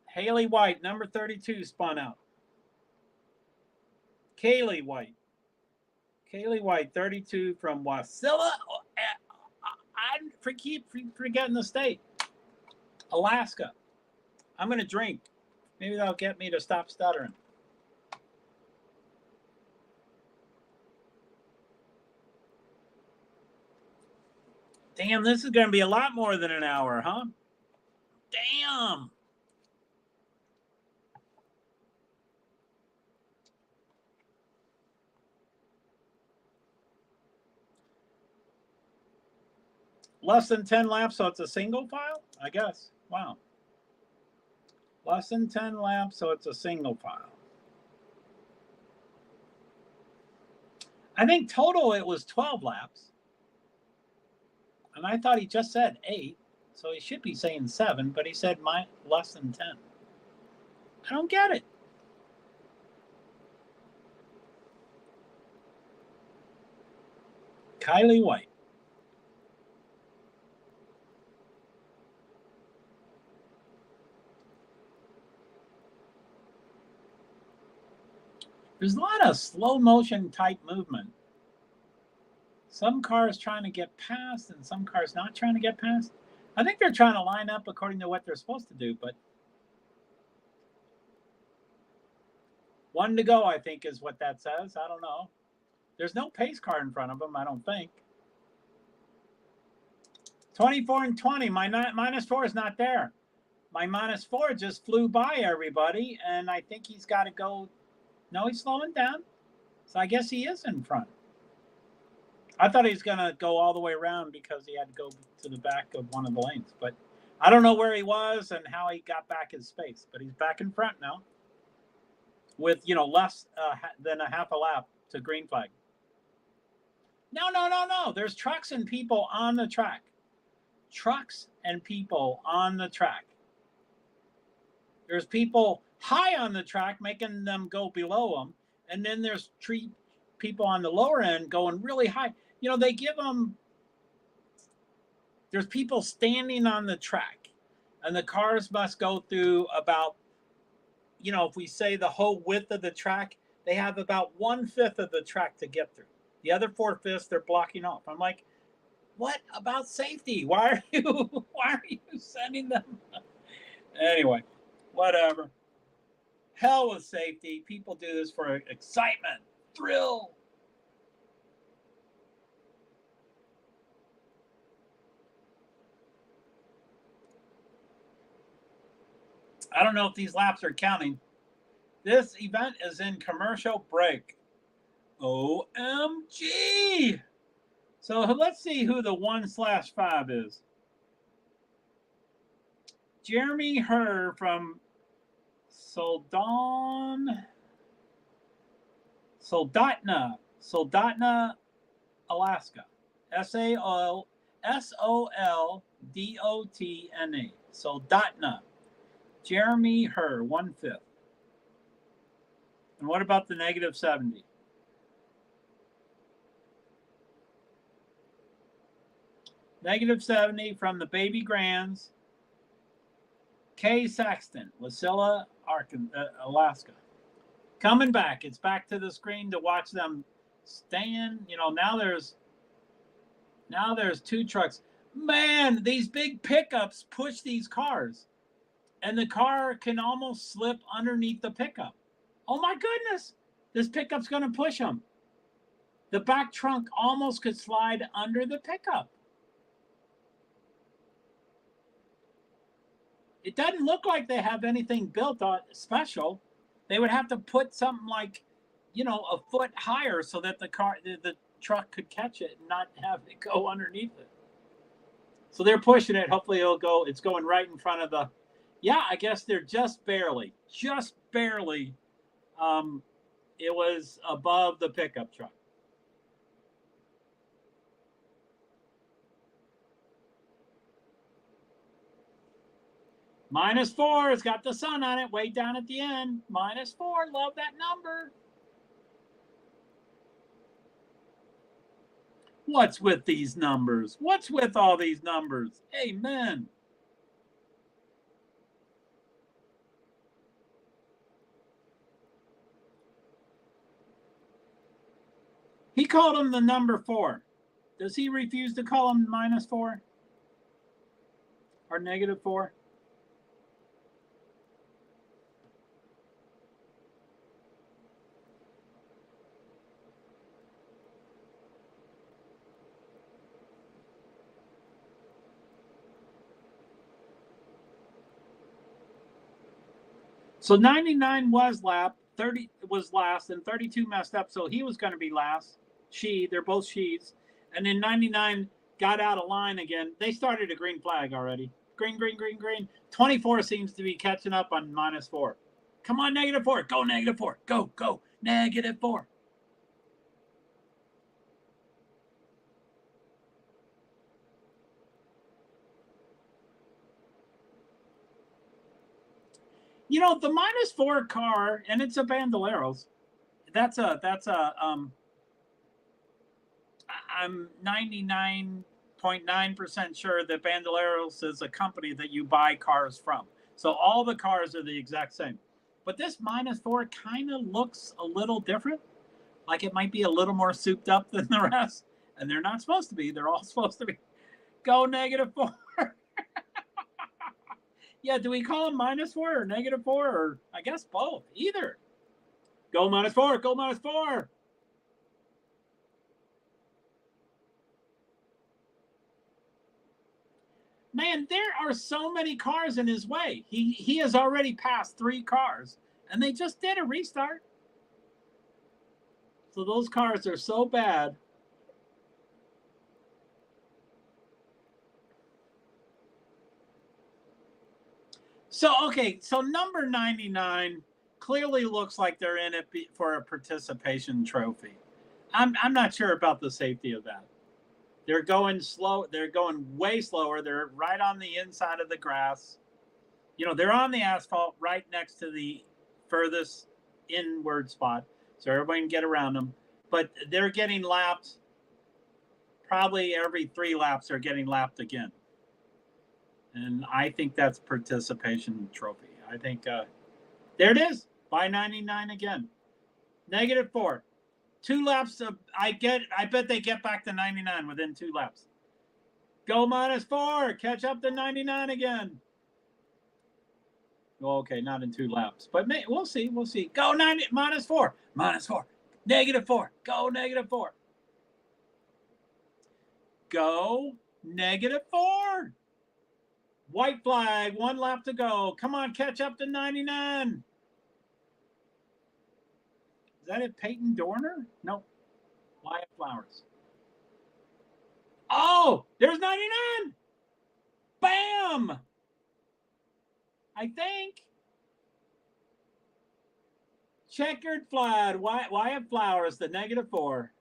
Haley White, number 32, spun out. Kaylee White. Kaylee White, 32 from Wasilla. I keep forgetting the state. Alaska. I'm going to drink. Maybe that'll get me to stop stuttering. Damn, this is going to be a lot more than an hour, huh? Damn. Less than 10 laps, so it's a single file, I guess. Wow. Less than 10 laps, so it's a single file. I think total it was 12 laps. And I thought he just said 8, so he should be saying 7, but he said less than 10. I don't get it. Kylie White. There's a lot of slow motion type movement. Some cars trying to get past and some cars not trying to get past. I think they're trying to line up according to what they're supposed to do, but 1 to go, I think, is what that says. I don't know. There's no pace car in front of them, I don't think. 24 and 20. My -4 is not there. My -4 just flew by everybody, and I think he's got to go. No, he's slowing down. So I guess he is in front. I thought he was going to go all the way around because he had to go to the back of one of the lanes. But I don't know where he was and how he got back his space. But he's back in front now with, less than a half a lap to green flag. No. There's trucks and people on the track. Trucks and people on the track. There's people high on the track making them go below them. And then there's people on the lower end going really high. They give them, there's people standing on the track and the cars must go through about, if we say the whole width of the track, they have about 1/5 of the track to get through. The other 4/5 they're blocking off. I'm like, what about safety? Why are you sending them? Anyway, whatever. Hell with safety. People do this for excitement, thrill. I don't know if these laps are counting. This event is in commercial break. OMG! So let's see who the 1/5 is. Jeremy Herr from Soldotna, Alaska. Soldotna. Soldotna. Jeremy Herr, 1/5. And what about the -70? -70 from the Baby Grands. Kay Saxton, Wasilla, Alaska. Coming back. It's back to the screen to watch them stand. Now there's 2 trucks. Man, these big pickups push these cars. And the car can almost slip underneath the pickup. Oh my goodness. This pickup's going to push them. The back trunk almost could slide under the pickup. It doesn't look like they have anything built on special. They would have to put something like, a foot higher so that the truck could catch it and not have it go underneath it. So they're pushing it. Hopefully it's going right in front of the, I guess they're just barely. It was above the pickup truck. -4, it's got the sun on it, way down at the end. -4, love that number. What's with these numbers? What's with all these numbers? Amen. He called him the number 4. Does he refuse to call him -4? Or -4? So 99 was lap, 30 was last, and 32 messed up, so he was going to be last. They're both she's. And then 99 got out of line again. They started a green flag already. Green, green, green, green. 24 seems to be catching up on -4. Come on, -4. Go -4. Go, go. -4. You know, the -4 car, and it's a Bandoleros. I'm 99.9% sure that Bandoleros is a company that you buy cars from. So all the cars are the exact same. But this -4 kind of looks a little different. Like it might be a little more souped up than the rest. And they're not supposed to be. They're all supposed to be. Go -4. Yeah, do we call them -4 or -4? Or I guess both. Either. Go -4. Go -4. Man, there are so many cars in his way. He has already passed 3 cars, and they just did a restart. So those cars are so bad. So, okay, so number 99 clearly looks like they're in it for a participation trophy. I'm not sure about the safety of that. They're going slow. They're going way slower. They're right on the inside of the grass. You know, they're on the asphalt right next to the furthest inward spot, so everybody can get around them. But they're getting lapped. Probably every 3 laps they're getting lapped again. And I think that's participation trophy. I think there it is. By 99 again. -4. 2 laps. I bet they get back to 99 within 2 laps. Go -4. Catch up to 99 again. Well, okay, not in 2 laps, but we'll see. We'll see. Go -4. -4. -4. Go -4. Go -4. White flag. 1 lap to go. Come on, catch up to 99. Is that it, Peyton Dorner? Nope. Wyatt Flowers. Oh, there's 99. Bam! I think. Checkered flag. Wyatt Flowers, the -4.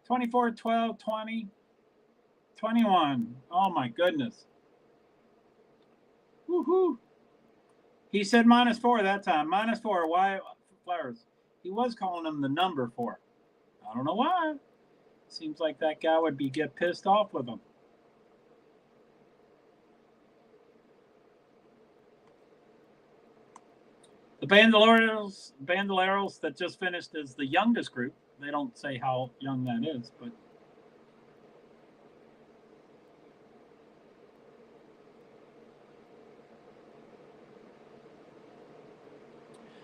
(24, 12, 20, 21). Oh my goodness. Woohoo. He said -4 that time. -4, Wyatt Flowers. He was calling him the number 4. I don't know why. Seems like that guy would get pissed off with him. The Bandoleros that just finished is the youngest group. They don't say how young that is, but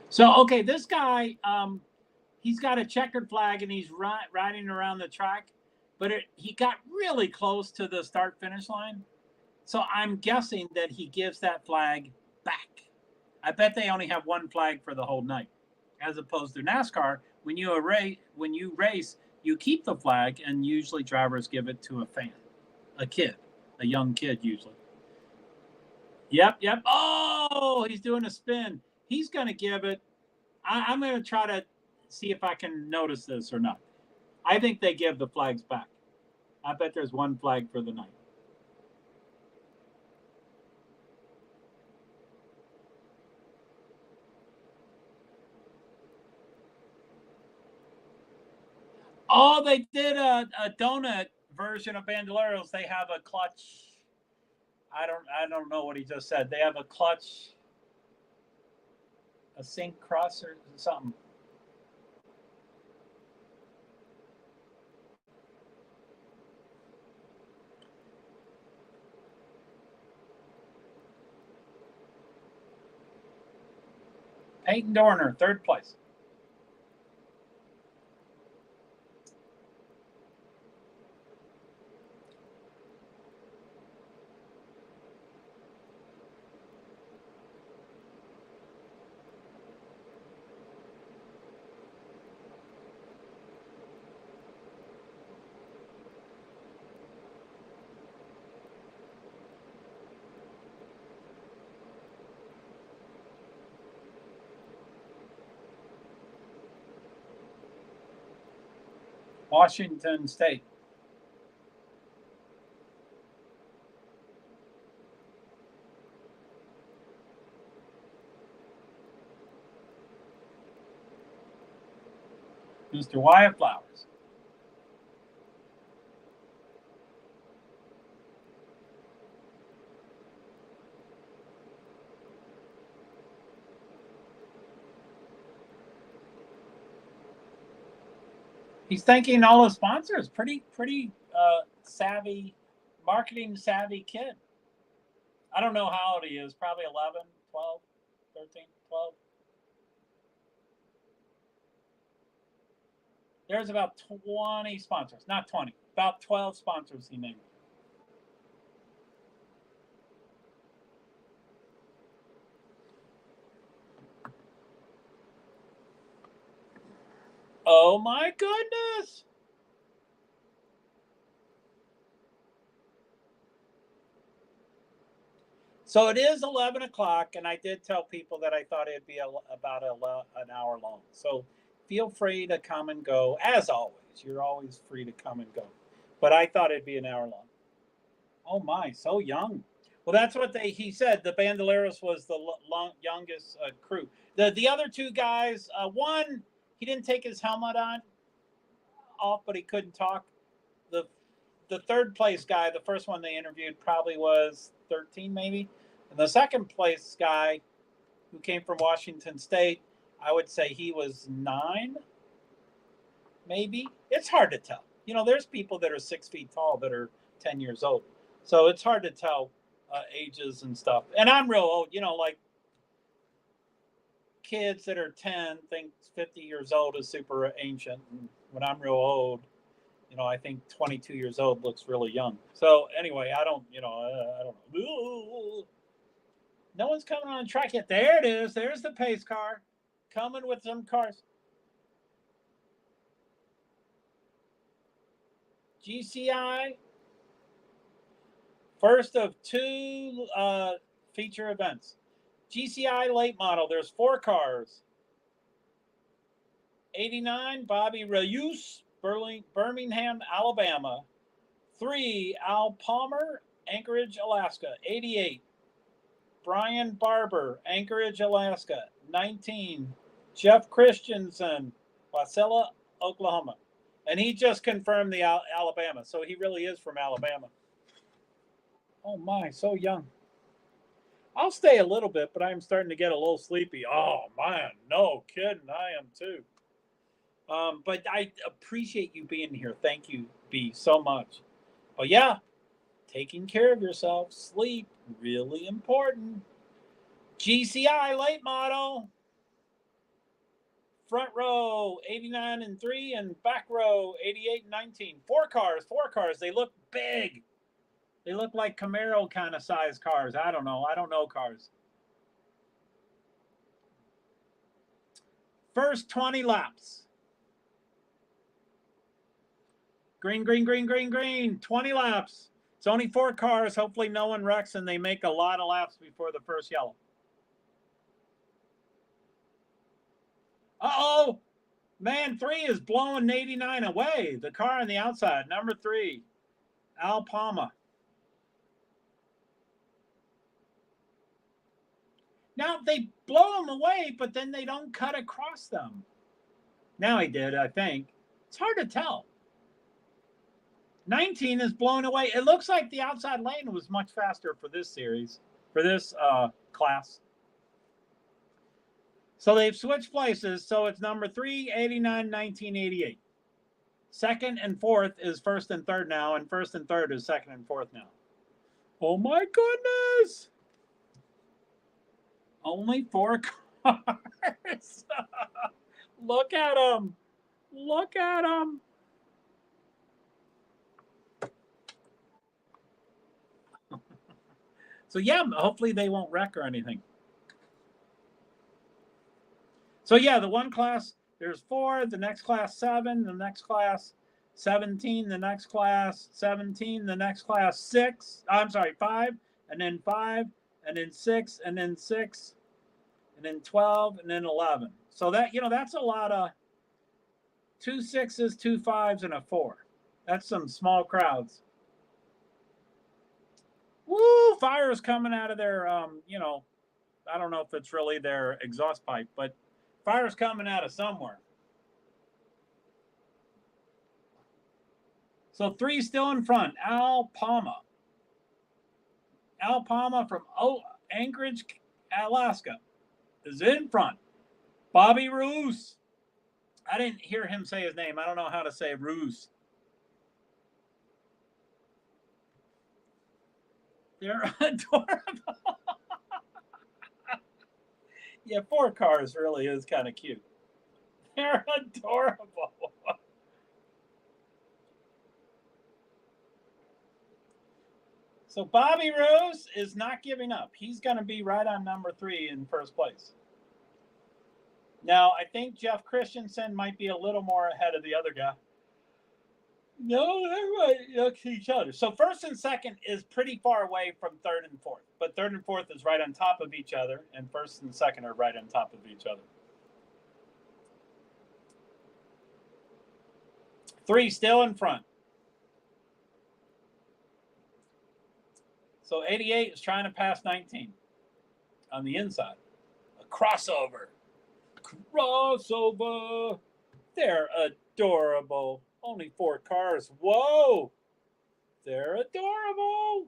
so okay, this guy, he's got a checkered flag and he's riding around the track, but he got really close to the start-finish line. So I'm guessing that he gives that flag back. I bet they only have 1 flag for the whole night, as opposed to NASCAR. When you race, you keep the flag, and usually drivers give it to a young kid usually. Yep. Oh, he's doing a spin. He's going to give it. I'm going to try to see if I can notice this or not. I think they give the flags back. I bet there's 1 flag for the night. Oh, they did a donut version of Bandoleros. They have a clutch. I don't know what he just said. They have a clutch, a sync cross or something. Peyton Dorner, 3rd place. Washington State. Mr. Wyatt Flowers. He's thanking all his sponsors. Pretty savvy, marketing savvy kid. I don't know how old he is. Probably 11, 12, 13, 12. There's about 20 sponsors. Not 20. About 12 sponsors he named. Oh my goodness. So it is 11 o'clock, and I did tell people that I thought it'd be about an hour long. So feel free to come and go. As always, you're always free to come and go. But I thought it'd be an hour long. Oh my, so young. Well, that's what he said. The Bandoleros was the youngest crew. The other two guys, one, he didn't take his helmet off, but he couldn't talk. The third place guy, the first one they interviewed, probably was 13 maybe. And the second place guy, who came from Washington State, I would say he was 9, maybe. It's hard to tell. There's people that are 6 feet tall that are 10 years old. So it's hard to tell ages and stuff. And I'm real old, like kids that are 10 think 50 years old is super ancient. And when I'm real old, I think 22 years old looks really young. So anyway, I don't know. No one's coming on the track yet. There it is. There's the pace car coming with some cars. GCI, first of 2 feature events. GCI late model, there's 4 cars. 89, Bobby Reyes, Birmingham, Alabama. 3, Al Palmer, Anchorage, Alaska. 88, Brian Barber, Anchorage, Alaska. 19, Jeff Christensen, Wasilla, Oklahoma. And he just confirmed the Alabama, so he really is from Alabama. Oh my, so young. I'll stay a little bit, but I'm starting to get a little sleepy. Oh man, no kidding, I am too. But I appreciate you being here. Thank you, B, so much. But yeah, taking care of yourself, sleep, really important. GCI late model. Front row 89 and 3, and back row 88 and 19. 4 cars. They look big. They look like Camaro kind of size cars. I don't know cars. First 20 laps. Green. 20 laps. It's only 4 cars. Hopefully no one wrecks and they make a lot of laps before the first yellow. Uh-oh. Man, 3 is blowing 89 away. The car on the outside, number 3, Al Palma. Now, they blow them away, but then they don't cut across them. Now he did, I think. It's hard to tell. 19 is blown away. It looks like the outside lane was much faster for this series, for this class. So they've switched places. So it's number 3, 89, 19, 88. Second and fourth is first and third now, and first and third is second and fourth now. Oh my goodness! Only 4 cars. Look at them. Look at them. So yeah, hopefully they won't wreck or anything. So yeah, the one class, there's 4, the next class 7, the next class 17, the next class 17, the next class 6, I'm sorry, 5, and then 5, and then 6, and then 6, and then 12, and then 11. So that, that's a lot of 2 6s, 2 5s, and a 4. That's some small crowds. Woo! Fire's coming out of their, I don't know if it's really their exhaust pipe, but fire's coming out of somewhere. So 3 still in front. Al Palma. Al Palma from Anchorage, Alaska is in front. Bobby Roos. I didn't hear him say his name. I don't know how to say Roos. They're adorable. Yeah, 4 cars really is kind of cute. They're adorable. So Bobby Rose is not giving up. He's going to be right on number 3 in first place. Now, I think Jeff Christensen might be a little more ahead of the other guy. No, they're right next to each other. So first and second is pretty far away from third and fourth. But third and fourth is right on top of each other, and first and second are right on top of each other. 3 still in front. So 88 is trying to pass 19 on the inside. A crossover. Crossover. They're adorable. Only 4 cars. Whoa. They're adorable.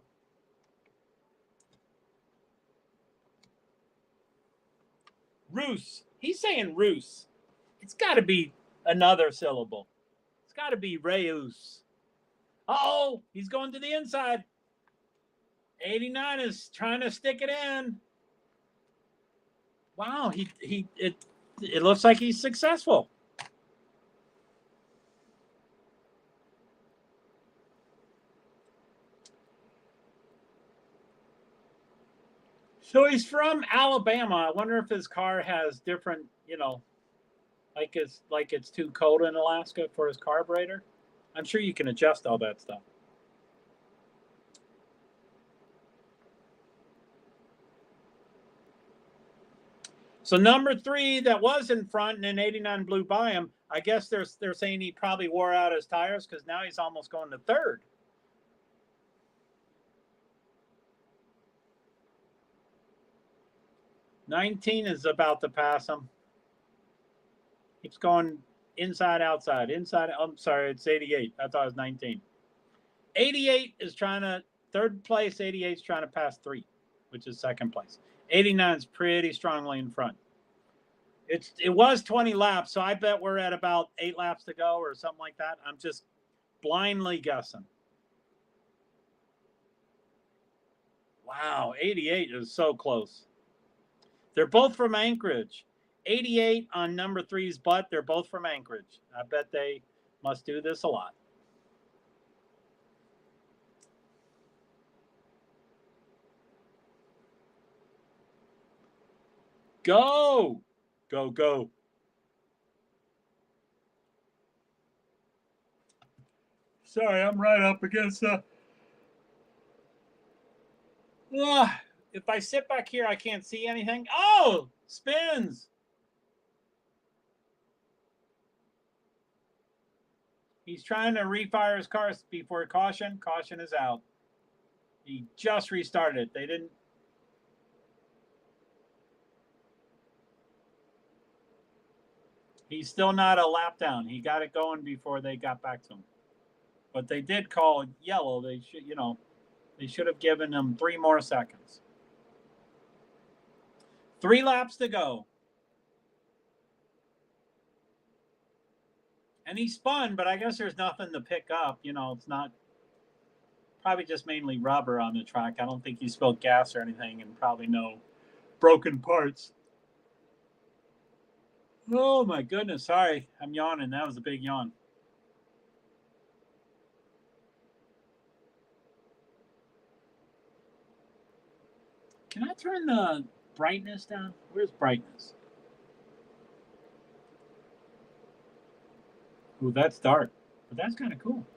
Roos. He's saying Roos. It's got to be another syllable. It's got to be Reus. Uh-oh. He's going to the inside. 89 is trying to stick it in. Wow, it looks like he's successful. So he's from Alabama. I wonder if his car has different, like it's too cold in Alaska for his carburetor. I'm sure you can adjust all that stuff. So number 3 that was in front and then 89 blew by him, I guess they're saying he probably wore out his tires because now he's almost going to third. $19 is about to pass him. Keeps going inside, outside, inside. I'm sorry, it's 88. I thought it was 19. 88 is trying to, third place, 88 is trying to pass 3, which is second place. 89 is pretty strongly in front. It was 20 laps, so I bet we're at about 8 laps to go or something like that. I'm just blindly guessing. Wow, 88 is so close. They're both from Anchorage. 88 on number 3's butt. They're both from Anchorage. I bet they must do this a lot. Go! Go, go. Sorry, I'm right up against the... if I sit back here, I can't see anything. Oh! Spins! He's trying to refire his car before caution. Caution is out. He just restarted it. They didn't... He's still not a lap down. He got it going before they got back to him. But they did call yellow. They should, they should have given him 3 more seconds. 3 laps to go. And he spun, but I guess there's nothing to pick up. It's not, probably just mainly rubber on the track. I don't think he spilled gas or anything, and probably no broken parts. Oh my goodness, sorry. I'm yawning. That was a big yawn. Can I turn the brightness down? Where's brightness? Ooh, that's dark, but that's kind of cool.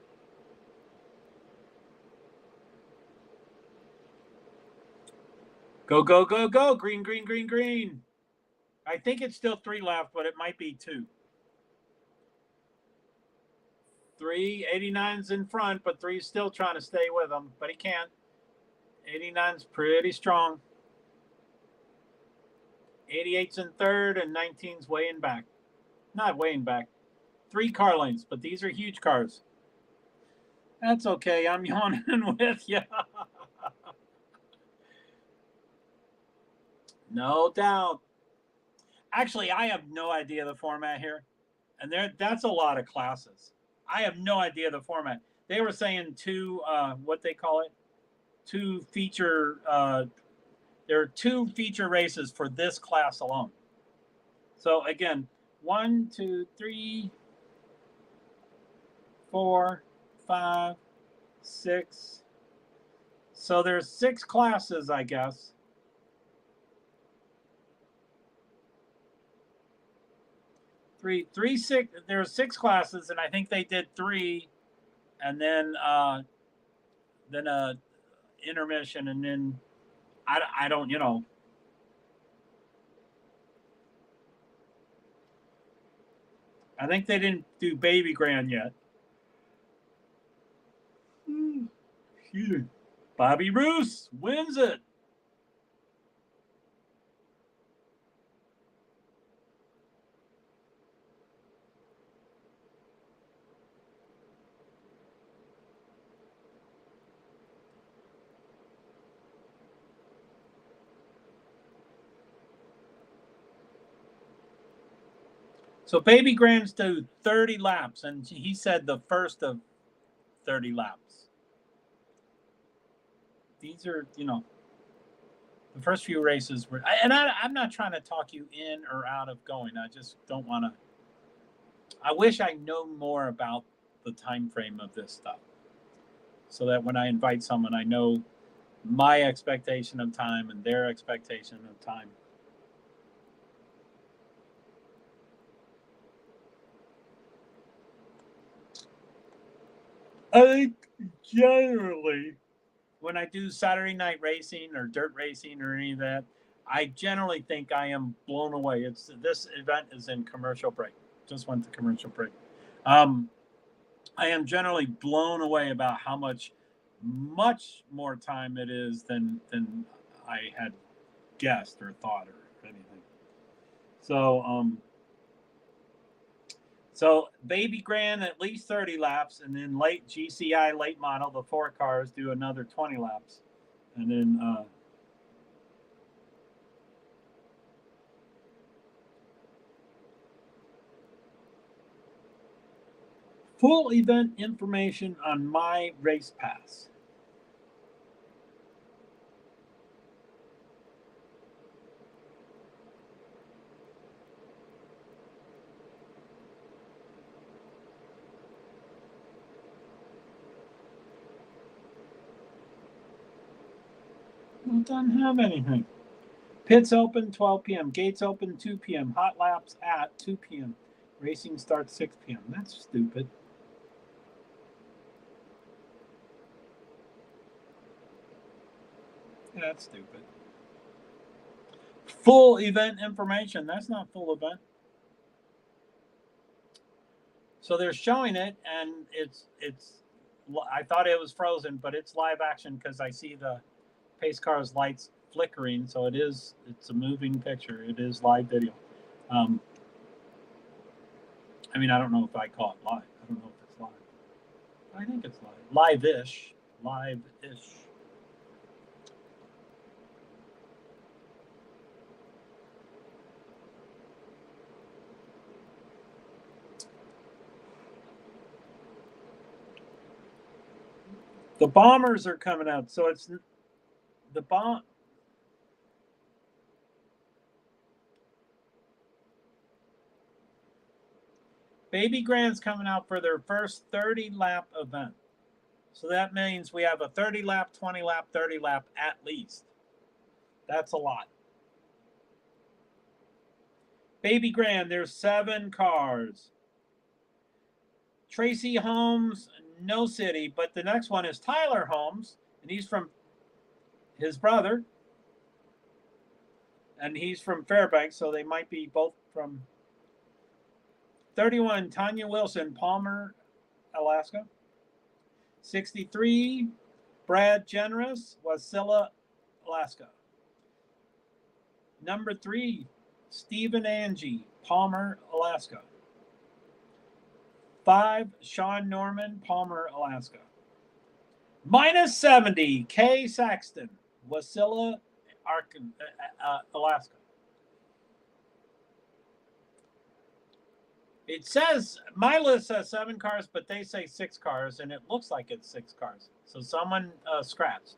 Go, go, go, go. Green, green, green, green. I think it's still 3 laps, but it might be 2. 89's in front, but 3's still trying to stay with him, but he can't. 89's pretty strong. 88's in third, and 19's weighing back. Not weighing back. 3 car lengths, but these are huge cars. That's okay. I'm yawning with you. No doubt. Actually, I have no idea the format here. And that's a lot of classes. I have no idea the format. They were saying 2, what they call it, 2 feature, there are 2 feature races for this class alone. So again, 1, 2, 3, 4, 5, 6. So there's 6 classes, I guess. There's 6 classes, and I think they did 3, and then intermission, and then I don't, I think they didn't do Baby Grand yet. Bobby Roos wins it. So Baby Grands do 30 laps, and he said the first of 30 laps. These are, the first few races were, and I'm not trying to talk you in or out of going. I just don't want to. I wish I know more about the time frame of this stuff, so that when I invite someone, I know my expectation of time and their expectation of time. I think generally, when I do Saturday night racing or dirt racing or any of that, I generally think I am blown away. This event is in commercial break. Just went to commercial break. I am generally blown away about how much more time it is than I had guessed or thought or anything. So Baby Grand at least 30 laps, and then late GCI late model, the 4 cars do another 20 laps, and then full event information on my race pass. It doesn't have anything. Pits open 12 p.m. Gates open 2 p.m. Hot laps at 2 p.m. Racing starts 6 p.m. That's stupid. Yeah, that's stupid. Full event information. That's not full event. So they're showing it, and it's. I thought it was frozen, but it's live action because I see the pace car's lights flickering. So it's a moving picture. It is live video. I mean, I don't know if I call it live. I don't know if it's live. I think it's live. Live-ish. Live-ish. The bombers are coming out, so it's the bomb. Baby Grand's coming out for their first 30-lap event. So that means we have a 30-lap, 20-lap, 30-lap at least. That's a lot. Baby Grand, there's 7 cars. Tracy Holmes, no city, but the next one is Tyler Holmes, and he's from his brother, and he's from Fairbanks, so they might be both from 31. Tanya Wilson, Palmer Alaska. 63, Brad Generous, Wasilla, Alaska. Number 3, Stephen Angie, Palmer, Alaska. 5, Sean Norman, Palmer, Alaska. Minus 70, Kay Saxton, Wasilla, Alaska. It says, my list says 7 cars, but they say 6 cars, and it looks like it's 6 cars. So someone scratched.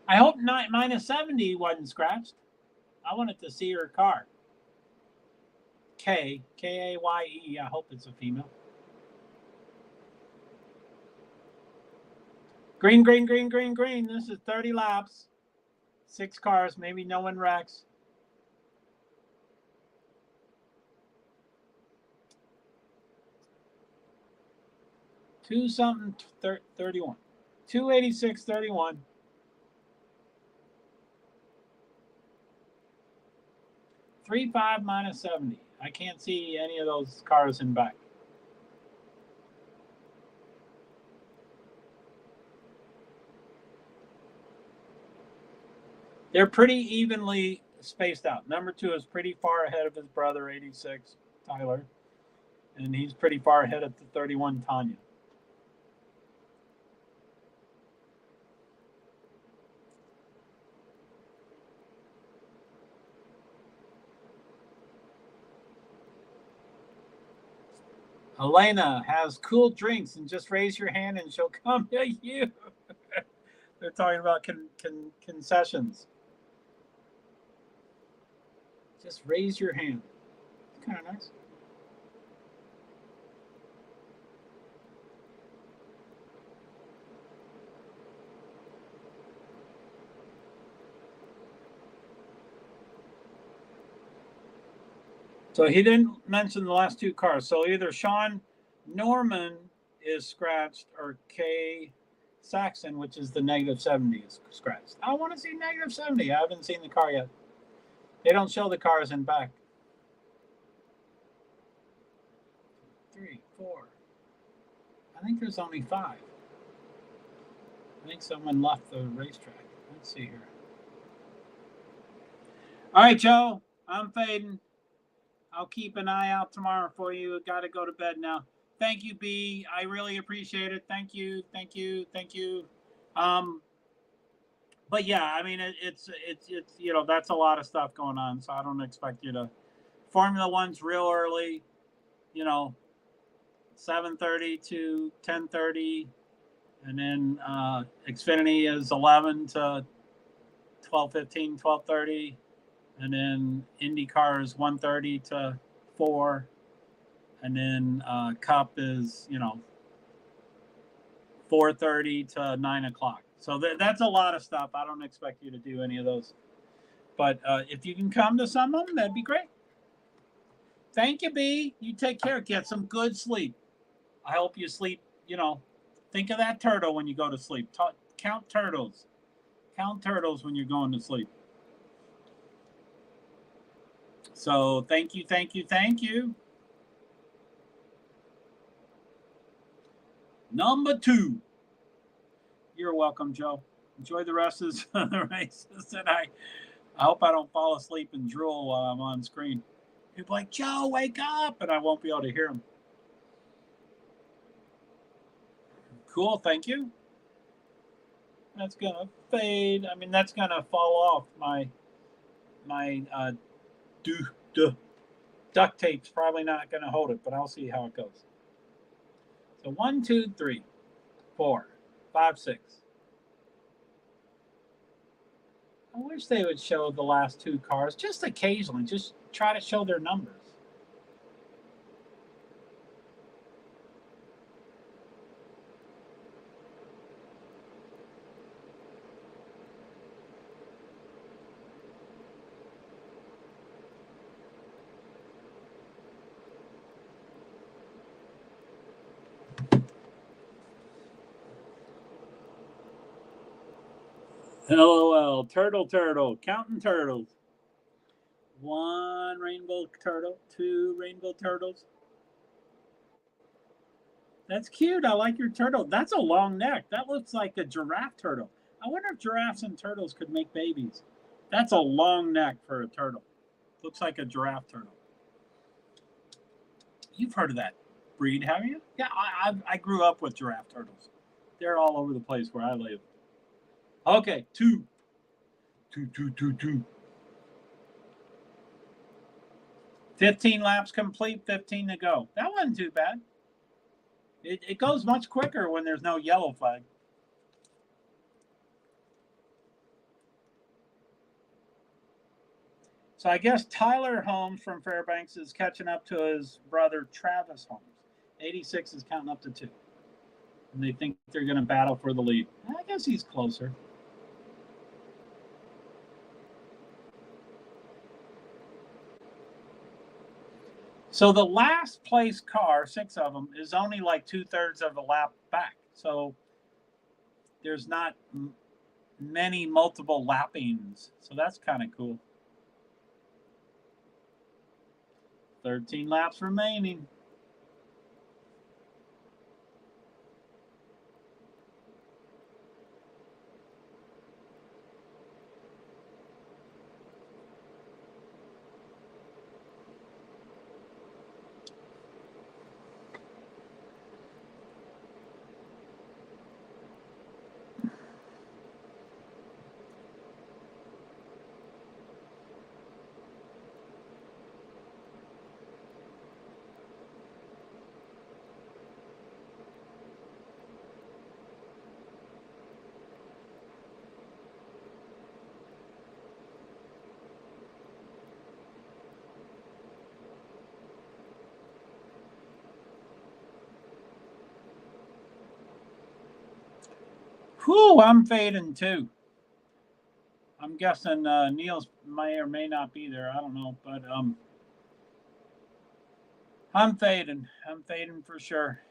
I hope not, minus 70 wasn't scratched. I wanted to see her car. K, K-A-Y-E, I hope it's a female. Green, green, green, green, green. This is 30 laps. 6 cars, maybe no one wrecks. Two something 31. 286.31. 3.5 minus 70. I can't see any of those cars in back. They're pretty evenly spaced out. Number 2 is pretty far ahead of his brother, 86, Tyler. And he's pretty far ahead of the 31, Tanya. Elena has cool drinks, and just raise your hand and she'll come to you. They're talking about concessions. Just raise your hand. It's kind of nice. So he didn't mention the last 2 cars. So either Sean Norman is scratched or Kay Saxon, which is the negative 70, is scratched. I want to see negative 70. I haven't seen the car yet. They don't show the cars in back. 3, 4. I think there's only 5. I think someone left the racetrack. Let's see here. All right, Joe, I'm fading. I'll keep an eye out tomorrow for you. Got to go to bed now. Thank you, B. I really appreciate it. Thank you. But yeah, I mean, it's that's a lot of stuff going on. So I don't expect you to. Formula One's real early, 7:30 to 10:30, and then Xfinity is 11 to 12:15, 12:30. And then IndyCar is 1:30 to 4. And then Cup is, 4:30 to 9 o'clock. So that's a lot of stuff. I don't expect you to do any of those. But if you can come to some of them, that'd be great. Thank you, B. You take care. Get some good sleep. I hope you sleep, think of that turtle when you go to sleep. Count turtles. Count turtles when you're going to sleep. So thank you. Number 2. You're welcome, Joe. Enjoy the rest of the races. And I hope I don't fall asleep and drool while I'm on screen. People like, Joe, wake up, and I won't be able to hear them. Cool, thank you. That's gonna fade. I mean, that's gonna fall off. My duct tape's probably not going to hold it, but I'll see how it goes. So 1, 2, 3, 4, 5, 6. I wish they would show the last 2 cars just occasionally. Just try to show their numbers. LOL. Turtle. Counting turtles. 1 rainbow turtle. 2 rainbow turtles. That's cute. I like your turtle. That's a long neck. That looks like a giraffe turtle. I wonder if giraffes and turtles could make babies. That's a long neck for a turtle. Looks like a giraffe turtle. You've heard of that breed, have you? Yeah, I grew up with giraffe turtles. They're all over the place where I live. Okay, 2. 2. 15 laps complete, 15 to go. That wasn't too bad. It goes much quicker when there's no yellow flag. So I guess Tyler Holmes from Fairbanks is catching up to his brother Travis Holmes. 86 is counting up to 2. And they think they're going to battle for the lead. I guess he's closer. So the last place car, 6 of them, is only like 2/3 of a lap back. So there's not many multiple lappings. So that's kind of cool. 13 laps remaining. Whew, I'm fading too. I'm guessing Niels may or may not be there. I don't know, but I'm fading. I'm fading for sure.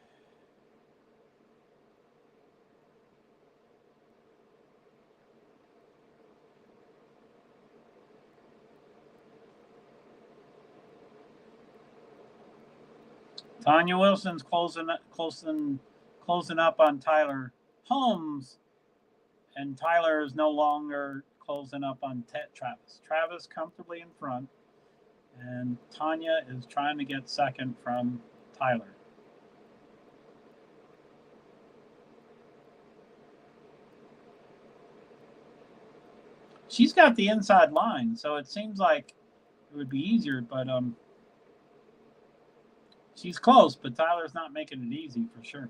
Tanya Wilson's closing up on Tyler Holmes, and Tyler is no longer closing up on Travis. Travis comfortably in front, and Tanya is trying to get second from Tyler. She's got the inside line, so it seems like it would be easier, but she's close, but Tyler's not making it easy for sure.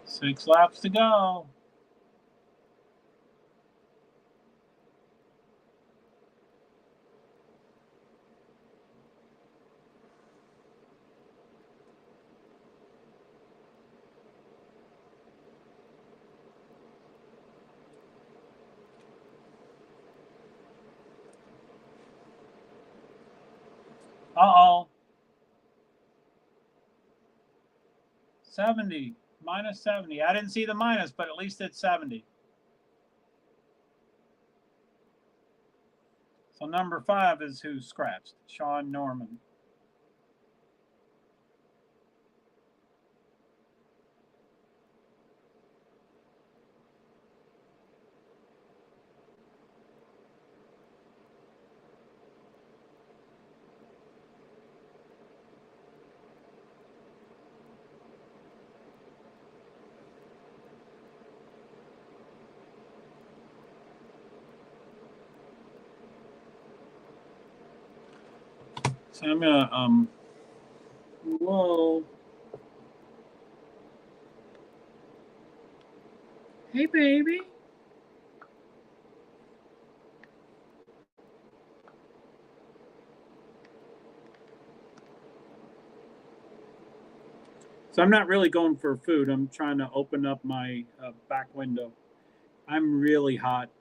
Six laps to go. Uh-oh. 70. Minus 70. I didn't see the minus, but at least it's 70. So number 5 is who scratched. Sean Norman. So I'm gonna whoa. Hey, baby. So I'm not really going for food. I'm trying to open up my back window. I'm really hot.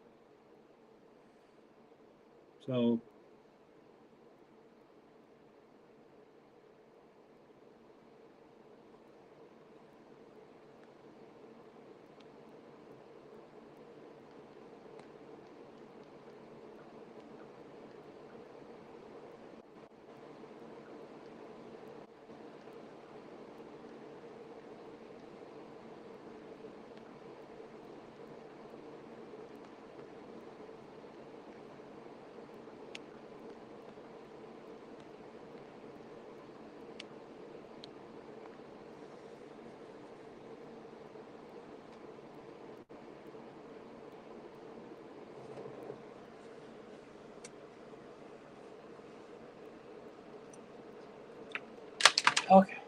So okay.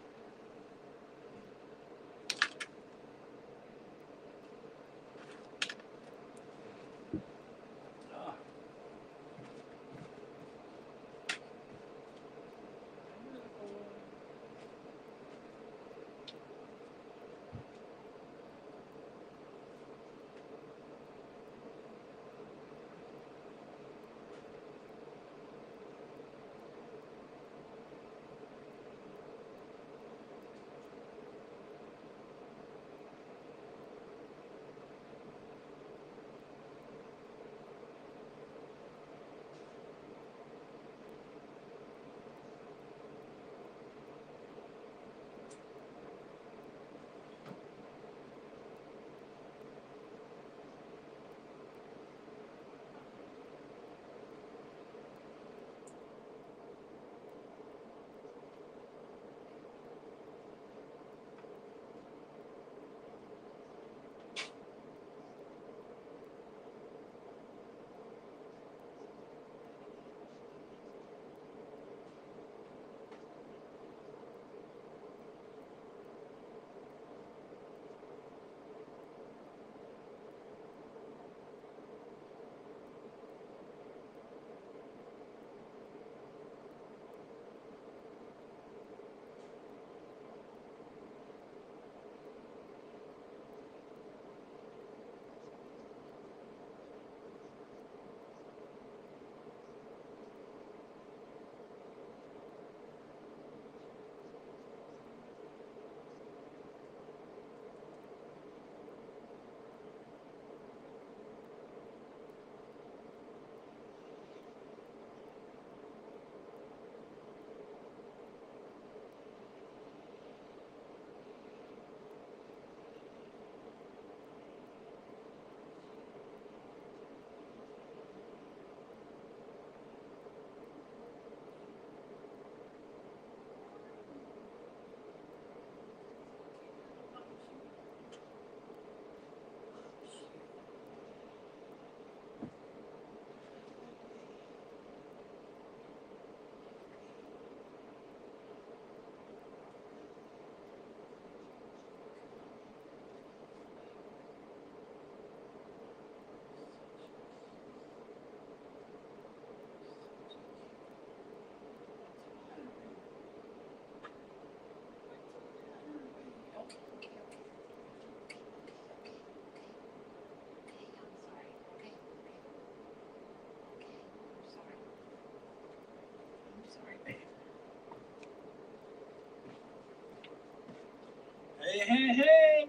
Hey, hey, hey.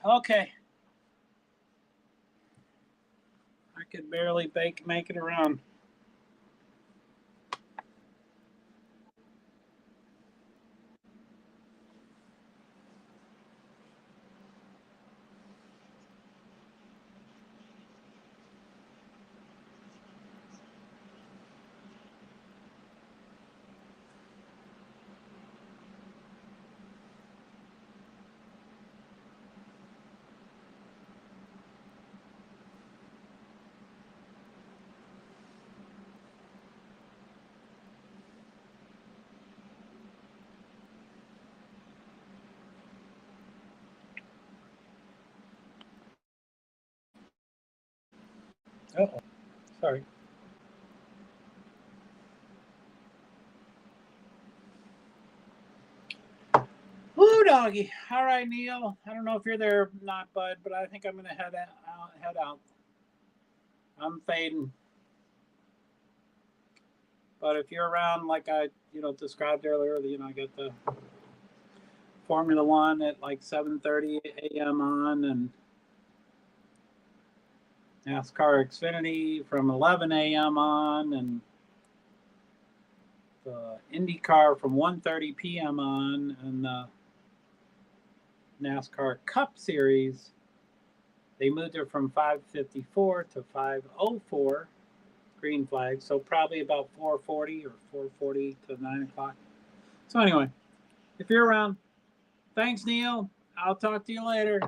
Okay. I could barely make it around. Uh-oh. Sorry. Woo, doggy. All right, Neil. I don't know if you're there or not, bud, but I think I'm going to head out. I'm fading. But if you're around, like I, described earlier, I got the Formula One at like 7:30 a.m. on, and NASCAR Xfinity from 11 a.m. on, and the IndyCar from 1:30 p.m. on, and the NASCAR Cup Series. They moved it from 5:54 to 5:04 green flag, so probably about 4:40 or 4:40 to 9 o'clock. So anyway, if you're around, thanks, Neil. I'll talk to you later.